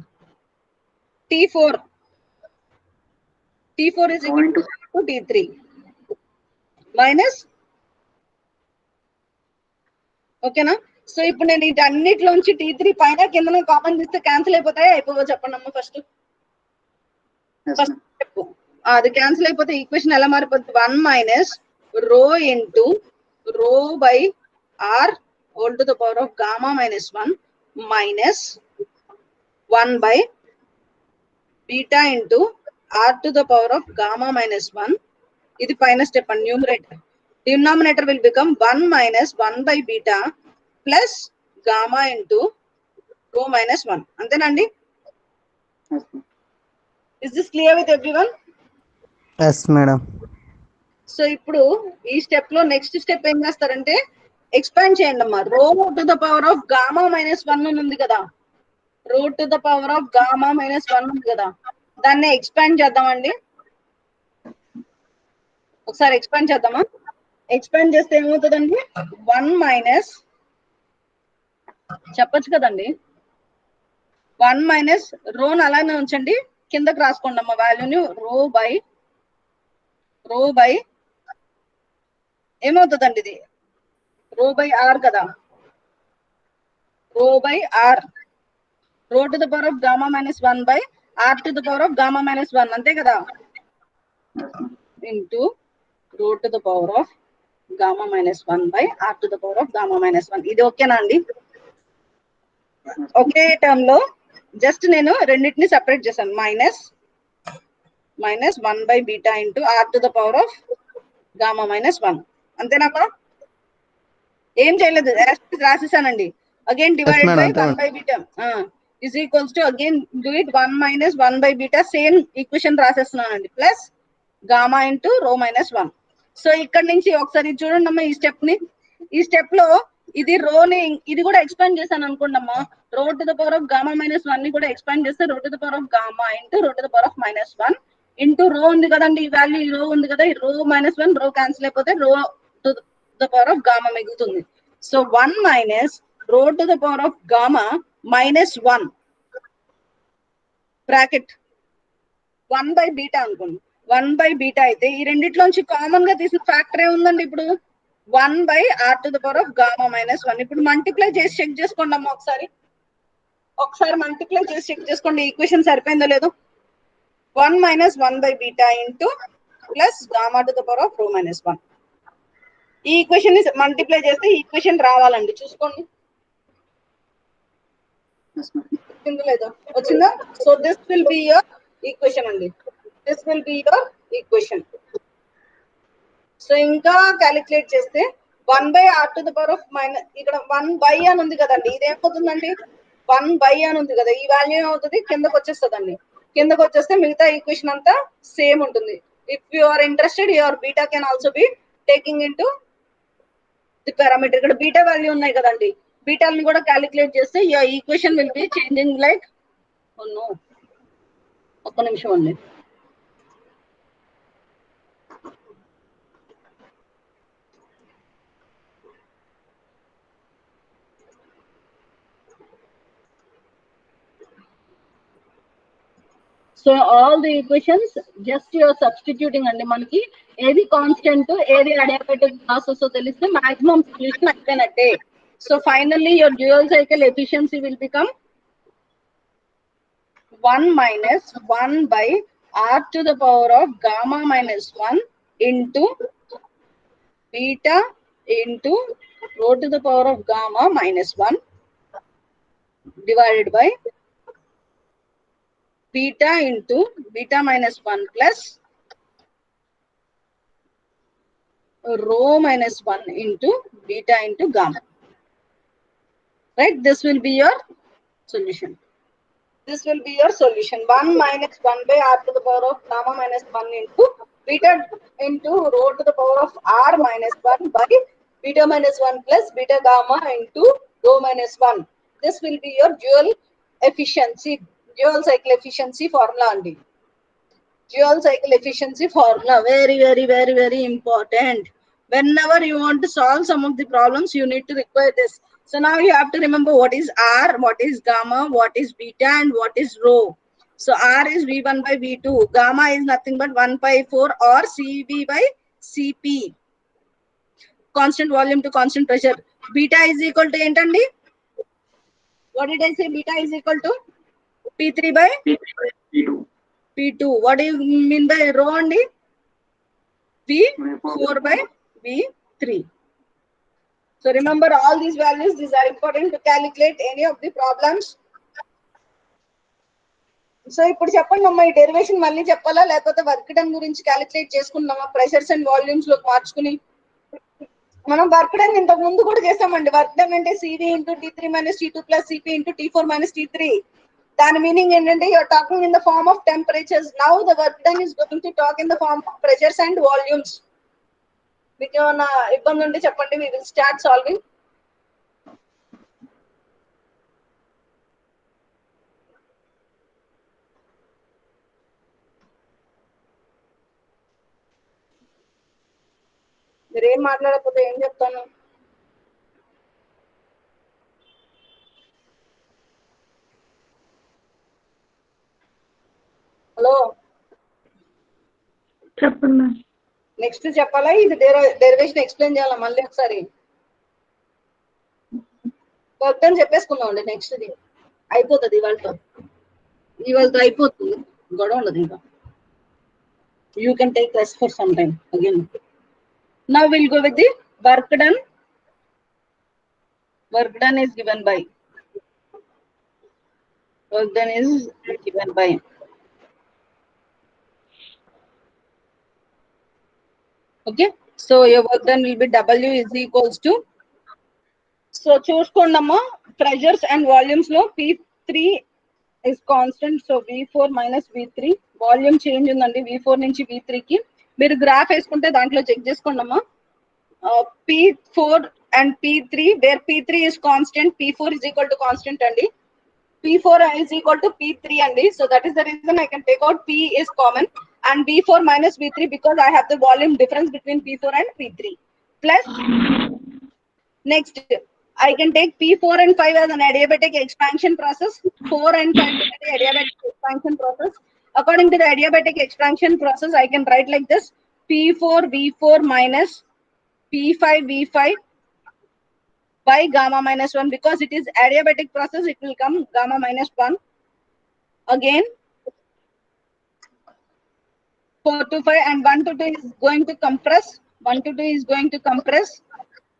T4 is equal to T3 minus. ఓకేనా? So ఇప్పుడు నేను వీటన్నిటిలోంచి T3 పైన కింద common తీస్తే cancel అయిపోతాయా? అయిపోవో చెప్పండి అమ్మ. First చెప్పు. అది క్యాన్సిల్ అయిపోతే ఈక్వేషన్ ఎలా మారిపోతుంది? 1 minus rho into rho by R whole to the power of gamma minus 1 minus 1 by beta into R to the power of gamma minus 1. ఇది పైన స్టెప్ అండి, numerator. Denominator will become 1 minus 1 by beta plus gamma into rho minus 1. అంతేనండి? Yes, ma'am. Is this clear with everyone? Yes madam. So ఇప్పుడు ఈ step లో next step ఏం చేస్తారంటే expand చేయండి అమ్మా. రో to the power of gamma minus 1 ఉంది కదా, రో to the power of gamma minus 1 ఉంది కదా, దాన్ని ఎక్స్పాండ్ చేద్దామండి. ఒకసారి ఎక్స్పాండ్ చేద్దామా? ఎక్స్పాండ్ చేస్తే ఏమవుతుందండి? 1 మైనస్ చెప్పొచ్చు కదండి, 1 మైనస్ రోని అలానే ఉంచండి, కిందకి రాసుకోండి అమ్మ వాల్యూని. రో బై ఏమవుతుందండి ఇది? రో బై ఆర్ కదా, rho by R, rho to the power of gamma minus 1 by R to the power of gamma minus 1 అంతే కదా, into rho to the power of gamma minus 1 by R to the power of gamma minus 1. ఇది ఓకేనా అండి? ఒకే term లో just నేను రెండింటిని separate చేశాను, minus 1 by beta into R to the power of gamma minus 1. అంతేనమ్మా? ఏం చేయలేదు, రాసేసానండి. Again divide by 1 by beta is equals to again do it 1 minus 1 by beta, same equation రాసేస్తున్నానండి, plus gamma into rho minus 1. So ఇక్కడ నుంచి ఒకసారి చూడండి అమ్మా ఈ స్టెప్ ని. ఈ స్టెప్ లో ఇది రోని ఇది కూడా ఎక్స్పాండ్ చేశాను అనుకోండి అమ్మా, రో to the power of gamma minus 1 ని కూడా ఎక్స్పాండ్ చేస్తే రో to the power of gamma into rho to the power of minus 1 into రో ఉంది కదండి, ఈ వాల్యూ ఈ రో ఉంది కదా, ఈ రో మైనస్ 1 రో క్యాన్సిల్ అయిపోతే rho to the power of gamma మిగులుతుంది. So 1 minus rho to the power of gamma minus 1 bracket 1 by beta అనుకోండి. 1 బై బీటా అయితే ఈ రెండిట్లోంచి కామన్ గా తీసిన ఫ్యాక్టర్ ఏముందండి ఇప్పుడు? 1 by R to the power of gamma minus 1. ఇప్పుడు మల్టిప్లై చేసి చెక్ చేసుకోండి అమ్మా, ఒకసారి మల్టిప్లై చేసి చెక్ చేసుకోండి ఈక్వేషన్ సరిపోయిందో లేదో. 1 minus 1 by beta into plus gamma to the power of రో మైనస్ 1. ఈ ఈక్వేషన్ ని మల్టిప్లై చేస్తే ఈక్వేషన్ రావాలండి, చూసుకోండి Yes, ma'am. వచ్చిందో లేదో. వచ్చిందా? So this will be your equation అండి, this will be your equation. So ఇంకా క్యాలిక్యులేట్ చేస్తే 1 by R to the power of minus, ఇక్కడ 1 బై అని ఉంది కదండి, ఇది ఏమవుతుందండి? 1 బై అని ఉంది కదా, ఈ వాల్యూ ఏమవుతుంది? కిందకు వచ్చేస్తుందండి. కిందకు వచ్చేస్తే మిగతా ఈక్వేషన్ అంతా సేమ్ ఉంటుంది. If you are interested your beta can also be taking into the parameter. ఇక్కడ బీటా వాల్యూ ఉన్నాయి కదండి, బీటాలను కూడా క్యాలిక్యులేట్ చేస్తే your equation will be changing like, ఒక్క నిమిషం అండి. So all the equations just your substituting అండి. మనకి ఏది కాన్స్టెంట్ ఏది అడియాబెటిక్ ప్రాసెస్ తెలిస్తే మాక్సిమం సొల్యూషన్ అయిపోయినట్టే. So finally your dual cycle efficiency will become 1 minus 1 by r to the power of gamma minus 1 into beta into rho to the power of gamma minus 1 divided by beta into beta minus 1 plus rho minus 1 into beta into gamma. Right? This will be your solution. This will be your solution. 1 minus 1 by r to the power of gamma minus 1 into beta into rho to the power of r minus 1 by beta minus 1 plus beta gamma into rho minus 1. This will be your dual efficiency, dual cycle efficiency formula only. Dual cycle efficiency formula, very, very, very, very important. Whenever you want to solve some of the problems, you need to require this. So now you have to remember what is R, what is gamma, what is beta, and what is rho. So R is V1 by V2. Gamma is nothing but 1 by 4 or CV by CP. Constant volume to constant pressure. Beta is equal to entandi? What did I say? Beta is equal to P3 by P2. P2. What do you mean by rho andi? V4 by V3. So remember all these values. These are important to calculate any of the problems. So ఇప్పుడు చెప్పండి అమ్మా, ఈ derivation మళ్ళీ చెప్పాలా లేకపోతే work done గురించి calculate చేసుకుందామా? Pressures and volumes లో మార్చుకుని మనం వర్క్ డన్ ఇంతకు ముందు కూడా చేసామండి. వర్క్ డన్ అంటే CV into T three minus T two plus CP into టీ4 మైనస్ టీ3. దాని మీనింగ్ ఏంటంటే you're talking in the form of temperatures. Now the work done is going to talk in the form of pressures and volumes. మీకు ఏమైనా ఇబ్బంది ఉంటే చెప్పండి, we will start solving. మీరేం మాట్లాడకపోతే ఏం చెప్తాను? హలో, చెప్పండి. నెక్స్ట్ చెప్పాలా? ఇది డెరివేషన్ ఎక్స్ప్లెయిన్ చేయాలా మళ్ళీ ఒకసారి? వర్క్ చెప్పేసుకుందాం అండి. నెక్స్ట్ ది అయిపోతుంది ఇవాళతో అయిపోతుంది, గొడవ ఉండదు ఇంకా. You can take rest for some time again. Now will go with the work done. Work done is given by. Work done is given by. Okay. So your work done will be W is equals to. So చూసుకోండమ్మా, pressures and volumes లో P3 is constant. So V4 minus V3. Volume change ఉందండి V4 నుంచి V3 కి. మీరు graph వేసుకుంటే దాంట్లో check చేసుకోండమ్మా. P4 and P3, where P3 is constant, P4 is equal to constant అండి. P4 is equal to P3 అండి. So that is the reason I can take out P is common and V4 minus V3 because I have the volume difference between P4 and P3. Plus next I can take P4 and 5 as an adiabatic expansion process. 4 and 5 is the adiabatic expansion process. According to the adiabatic expansion process, I can write like this: P4 V4 minus P5 V5 by gamma minus 1. Because it is adiabatic process, it will come gamma minus 1. Again 4 to 5 and 1 to 2 is going to compress. 1 to 2 is going to compress.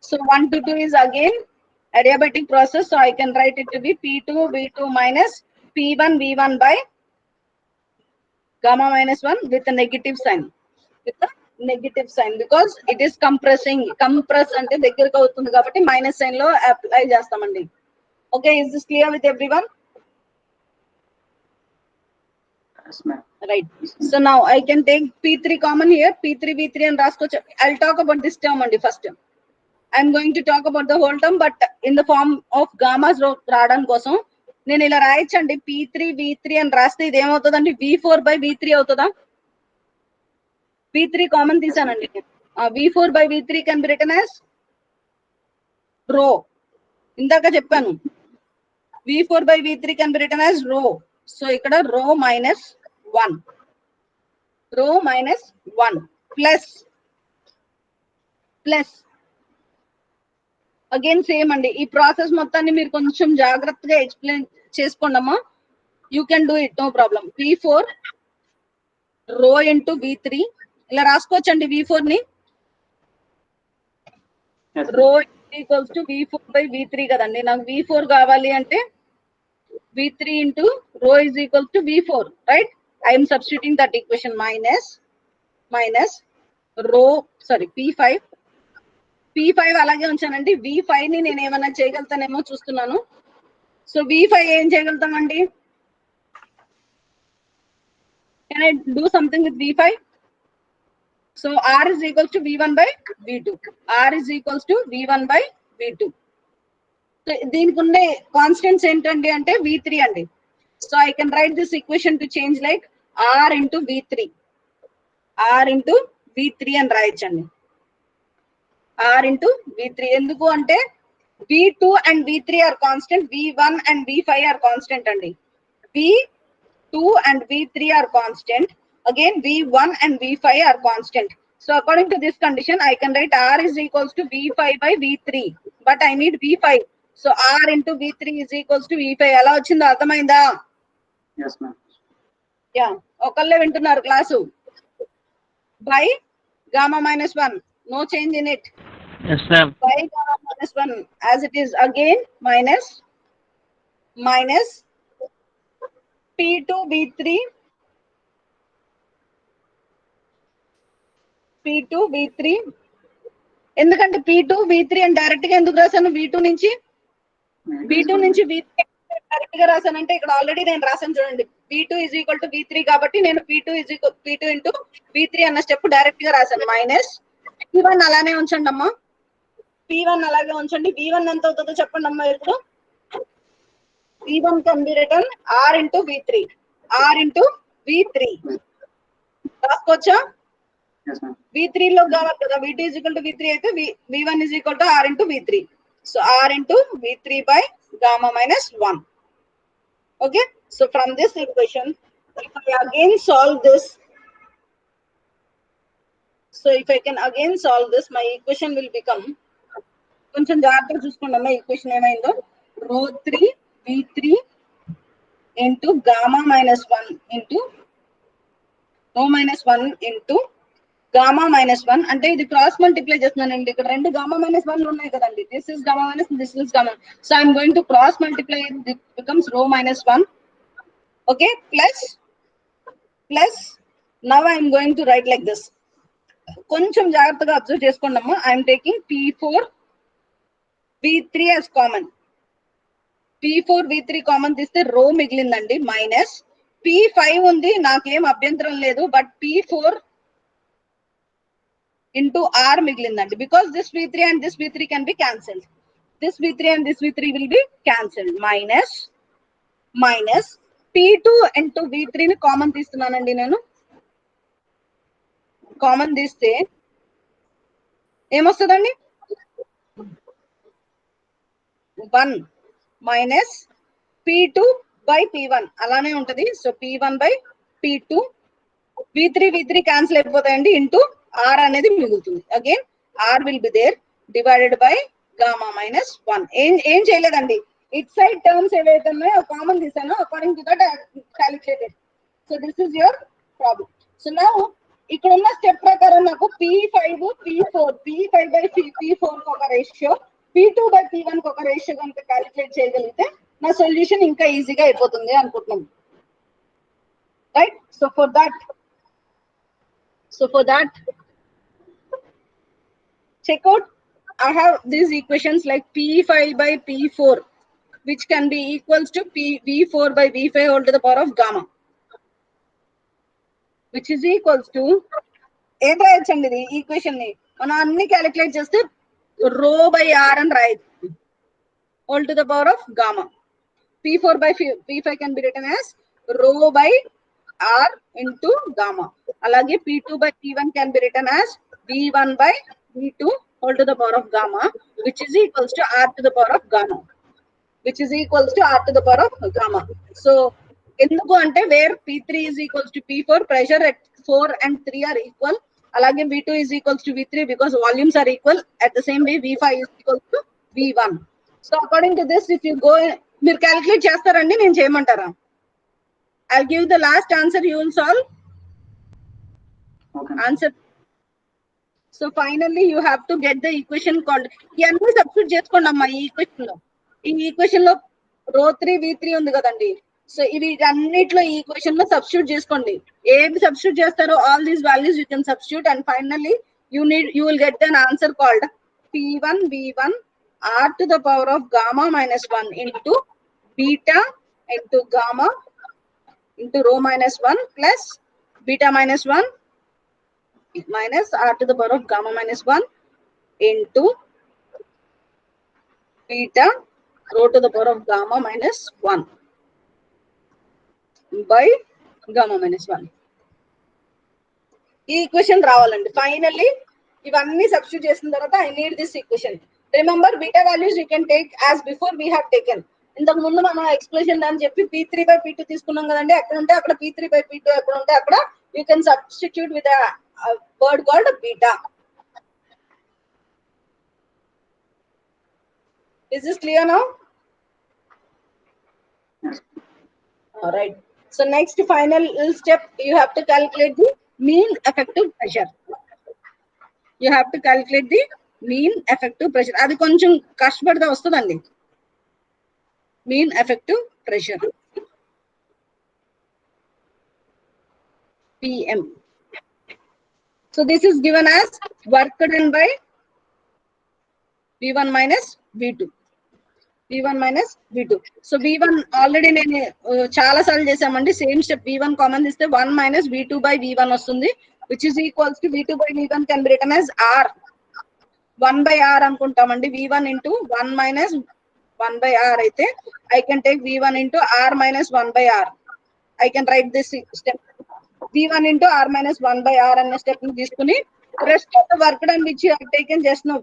So 1 to 2 is again adiabatic process. So I can write it to be P2 V2 minus P1 V1 by gamma minus 1 with a negative sign. With a negative sign because it is compressing. Compress ante దగ్గరికి అవుతుంది కాబట్టి minus sign లో apply చేస్తామండి. Okay, is this clear with everyone? Yes, ma'am. Right. So now I can take P3 common here. P3 V3 and raskochu. I'll talk about this term only first. I'm going to talk about the whole term, but in the form of gammas రావడం కోసం నేను ఇలా రాయొచ్చండి. P3 V3 అని రాస్తే ఇది ఏమవుతుందండి? V4 by V3 అవుతుందా? V3 common తీసానండి. V4 by V3 can be written as rho. ఇందాక చెప్పాను V4 by V3 can be written as rho. So ఇక్కడ rho minus 1. Rho minus 1 plus again same అండి. ఈ ప్రాసెస్ మొత్తాన్ని మీరు కొంచెం జాగ్రత్తగా ఎక్స్ప్లెయిన్ చేసుకోండమ్మా. You can do it, no problem. V4 rho into V3 ఇలా రాసుకోవచ్చండి. V4 ని Yes, ma'am. rho equals to V4 by V3 కదండి. నాకు V4 కావాలి అంటే V3 into rho is equal to V4, right? I am substituting that equation. minus rho, sorry, P5 అలాగే ఉంచానండి. V5 ని నేను ఏమైనా చేయగలుగుతానేమో చూస్తున్నాను. సో V5 ఏం చేయగలుగుతామండి? Can I do something with V5? So R is equals to V1 by V2. R is equals to V1 by V2. So దీనికి ఉండే constants ఏంటండి అంటే V3 అండి. So I can write this equation to change like R into V3. R into V3 అని రాయొచ్చండి. R into V3 ఎందుకు అంటే V2 and V3 are constant, V1 and V5 are constant అండి. V2 and V3 are constant. Again V1 and V5 are constant. So according to this condition, I can write R is equals to V5 by V3. But I need V5. So R into V3 is equals to V5. ఎలా వచ్చిందో అర్థమైందా? Yes, ma'am. Yeah, ఒకళ్ళే వింటున్నారు class. By gamma minus 1. No change in it. Yes, ma'am. By gamma minus 1 as it is. Again minus P2 V3 P2 V3 ఎందుకంటే P2 V3 అని direct గా ఎందుకు రాశాను V2 నుంచి V3 డైరెక్ట్ గా రాశానంటే ఇక్కడ ఆల్రెడీ నేను రాశాను చూడండి V2 is equal to V3 కాబట్టి నేను P2 ఇంటూ V3 అన్న స్టెప్ డైరెక్ట్ గా రాశాను మైనస్ P1 అలానే ఉంచండి అమ్మా P1 అలాగే ఉంచండి V1 ఎంత అవుతుందో చెప్పండి అమ్మా ఇప్పుడు V1 can be return R into V3 రాసుకోవచ్చా V3 లో కావాలి కదా V2 is equal to V3 అయితే V1 is equal to R into V3 so R into V3 by gamma minus 1. Okay, so from this equation if I again solve this, so if I can again solve this, my equation will become కొంచెం జాగ్రత్తగా చూసుకోండి అమ్మా equation ఏమైందో ρ3 V3 into gamma minus 1 into ρ minus 1 into gamma minus 1 అంటే ఇది cross multiply చేస్తున్నానండి ఇక్కడ రెండు గామా మైనస్ 1 ఉన్నాయి కదండి this is gamma minus this is gamma so I'm going to cross multiply it becomes rho minus 1 okay plus now I'm going to write like this కొంచెం జాగ్రత్తగా observe చేసుకోండి అమ్మా I'm taking P4 V3 as common P4 V3 common తీస్తే rho మిగిలిందండి minus P5 ఉంది నాకేం అభ్యంతరం లేదు బట్ P4 into R మిగిలిందండి because this V3 and this V3 can be cancelled. This V3 and this V3 will be cancelled. Minus P2 into V3 ని common తీస్తున్నానండి నేను common తీస్తే ఏమొస్తుందండి 1 మైనస్ P2 బై P1 అలానే ఉంటది so P1 by P2 V3 cancel అయిపోతాయండి into R అనేది మిగులుతుంది again R will be there divided by gamma minus 1 ఏం చేయలేదండి ఇట్ సైడ్ టర్మ్స్ ఏవైతే ఉన్నాయో కామన్ తీసాను according to that calculated so this is your problem so now ఇక్కడ ఉన్న స్టెప్ ప్రకారం నాకు P5 బై P4 ఒక రేషియో P2 బై P1 ఒక రేషియో కనుక క్యాలిక్యులేట్ చేయగలిగితే నా సొల్యూషన్ ఇంకా ఈజీగా అయిపోతుంది అనుకుంటున్నాను right so for that check out I have these equations like P5 by P4 which can be equals to V4 by V5 whole to the power of gamma which is equals to ఏం రాయొచ్చండి ఇది equation ని మనం అన్ని calculate చేస్తే రో by R అని రాయొచ్చు whole to the power of gamma P4 by P5 can be written as rho by R into gamma అలాగే P2 by P1 can be written as V1 by V2 whole to the power of gamma which is equals to R to the power of gamma so ఎందుకు అంటే where P3 is equals to P4 pressure at 4 and 3 are equal అలాగే V2 is equals to V3 because volumes are equal at the same way V5 is equals to V1 so according to this if you go మీరు calculate చేస్తారండి నేను చేయమంటారా I'll give the last answer you will solve Okay. answer so finally you have to get the equation called ఇవన్నీ substitute చేసుకోండి అమ్మా ఈ equation లో ρ3 V3 ఉంది కదండి సో ఇవి అన్నిట్లో ఈ ఈక్వేషన్ లో సబ్స్టిట్యూట్ చేసుకోండి ఏది సబ్స్టిట్యూట్ చేస్తారో all these values you can substitute and finally you will get an answer called P1 V1 R to the power of gamma minus 1 into beta into gamma into rho minus 1 plus beta minus 1 minus R to the power of gamma minus 1 into beta rho to the power of gamma minus 1 by gamma minus 1 ఈ equation రావాలండి finally ఇవన్నీ substitute చేసిన తర్వాత I need this equation remember beta values you can take as before we have taken ఇంతకు ముందు మనం expression అని చెప్పి P3 by P2 తీసుకున్నాం కదండి ఎక్కడ ఉంటే అక్కడ P3 by P2 ఎక్కడ ఉంటే అక్కడ you can substitute with word called beta is this clear now alright so next final step you have to calculate the mean effective pressure you have to calculate the mean effective pressure అది కొంచెం కష్టపడితే వస్తుందండి mean effective pressure PM so this is given as work done by v1 minus v2. v1 minus v2. So v1 already నేను చాలా సార్లు చేసామండి. Same step v1 common ఇస్తే 1 minus v2 by v1 వస్తుంది, which is equals to v2 by v1 can be written as r 1 by r అనుకుంటామండి. v1 into 1 minus 1 by r అయితే I can take v1 into r minus 1 by r. I can write this step v1 into r minus 1 by r అనే step ని తీసుకుని rest of the work done which you have taken just now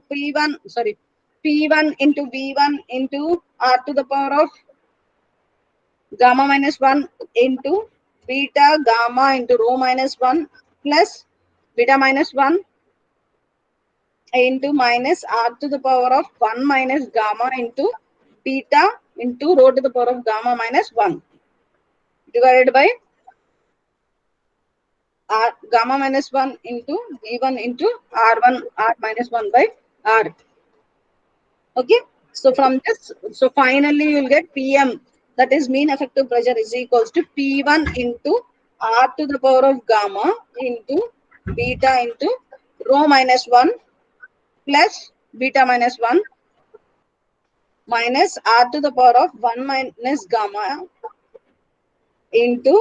p1 into v1 into r to the power of gamma minus 1 into beta gamma into rho minus 1 plus beta minus 1 into minus r to the power of 1 minus gamma into beta into rho to the power of gamma minus 1 divided by r gamma minus 1 into v1 into r1 r minus 1 by r. Okay, so from this, so finally you will get pm, that is mean effective pressure, is equals to p1 into r to the power of gamma into beta into rho minus 1 plus beta minus 1 minus r to the power of 1 minus gamma into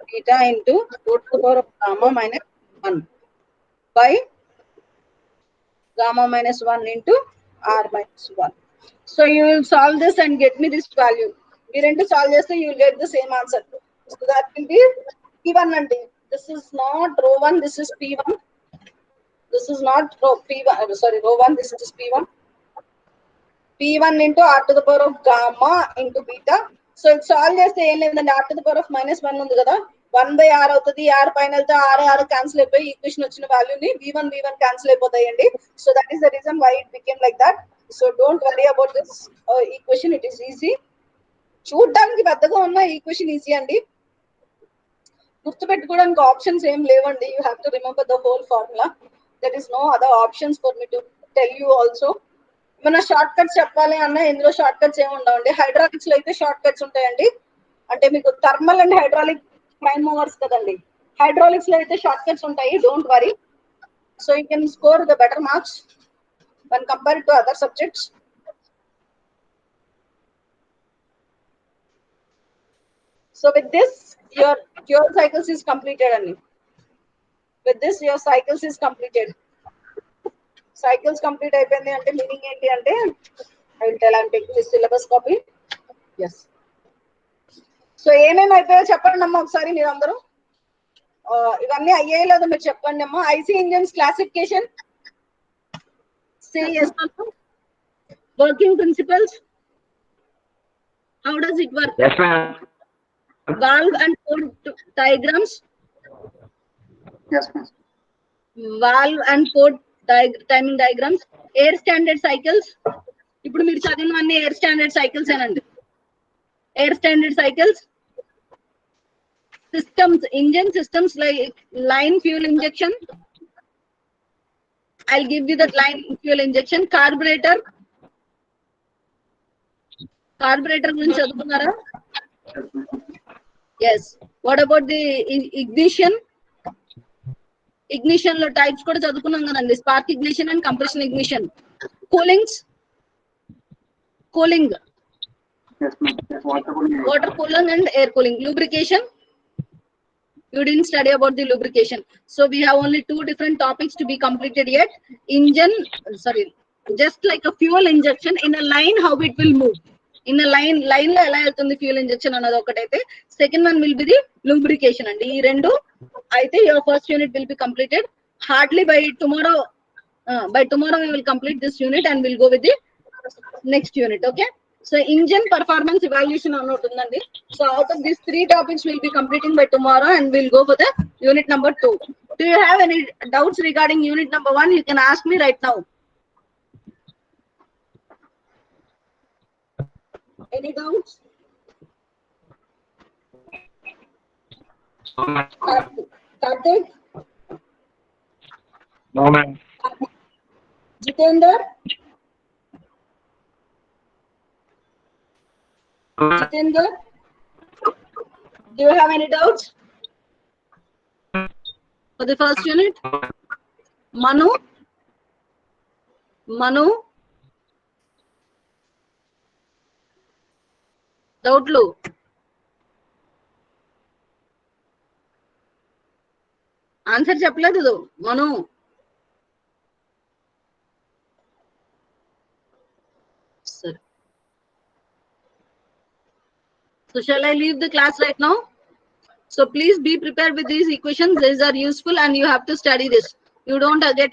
beta into root to the power of gamma minus 1 by gamma minus 1 into r minus 1. So you will solve this and get me this value. We need to solve this, so you will get the same answer. So that will be P1 and D. This is not rho 1, this is P1. This is not rho P1, sorry, rho 1, this is P1. P1 into r to the power of gamma into beta. So it's all just the r to the power of minus 1 ఉంది కదా, 1 by r అవుతుంది. r పైన వెళ్తే r cancel అయిపోయి equation వచ్చిన value ని v1 cancel అయిపోతాయండి. So that is the reason why it became like that. So don't worry about this equation, it is easy. చూడడానికి పెద్దగా ఉన్న ఈక్వేషన్ ఈజీ అండి, గుర్తుపెట్టుకోవడానికి ఆప్షన్స్ ఏం లేవండి. You have to remember the whole formula. That is no other options for me to tell you also. మన short cuts చెప్పాలి అన్న ఇందులో షార్ట్ కట్స్ ఏమి ఉండవండి. హైడ్రాలిక్స్ లో అయితే షార్ట్ కట్స్ ఉంటాయండి. అంటే మీకు thermal and hydraulic prime movers కదండి, హైడ్రాలిక్స్ లో అయితే షార్ట్ కట్స్ ఉంటాయి. Don't worry. So you can score the better marks when compared to other subjects. So with this your cycles is completed only. With this your cycles is completed. Cycles complete అయిపోయింది అంటే meaning ఏంటి అంటే I will tell, I am taking this syllabus copy. Yes. So ఏమేమి అయిపోయాయో చెప్పండి అమ్మా ఒకసారి మీరు అందరూ. ఇవన్నీ అయ్యాయి లేదో మీరు చెప్పండి అమ్మా. IC engines classification, say yes or no. Working principles, how does it work? Yes, ma'am. Valve and port diagrams, Yes, ma'am. valve and port timing diagrams, air standard cycles. ఇప్పుడు మీరు చదివినవన్నీ ఎయిర్ స్టాండర్డ్ సైకిల్స్ ఏనండి. Air standard cycles, systems, engine systems like line fuel injection. I'll give you that line fuel injection. Carburetor గురించి చదువుకున్నారా? Yes. What about the ignition? Ignition లో types కూడా చదువుకున్నాం కదండి, spark ignition and compression ignition. Cooling Yes, ma'am. Water cooling. Water cooling and air cooling. Lubrication, you didn't study about the lubrication. So we have only two different topics to be completed yet. Just like a fuel injection in a line, how it will move. In a line లో ఎలా వెళ్తుంది fuel injection అన్నది ఒకటైతే, second one will be the lubrication అండి. ఈ రెండు అయితే your first unit will be completed. Hardly by tomorrow we will complete this unit and we'll go with the next unit. Okay. So engine performance evaluation unotundandi. So out of these three topics we'll be completing by tomorrow and we'll go for the unit number 2. Do you have any doubts regarding unit number 1? You can ask me right now. Any doubts? Karthik? No, ma'am. Jitendra? Jitendra? Do you have any doubts for the first unit? Manu? డౌట్లు? Answer చెప్పలేదు మను. సరే. So shall I leave the class right now? So please be prepared with these equations. These are useful and you have to study this. You don't get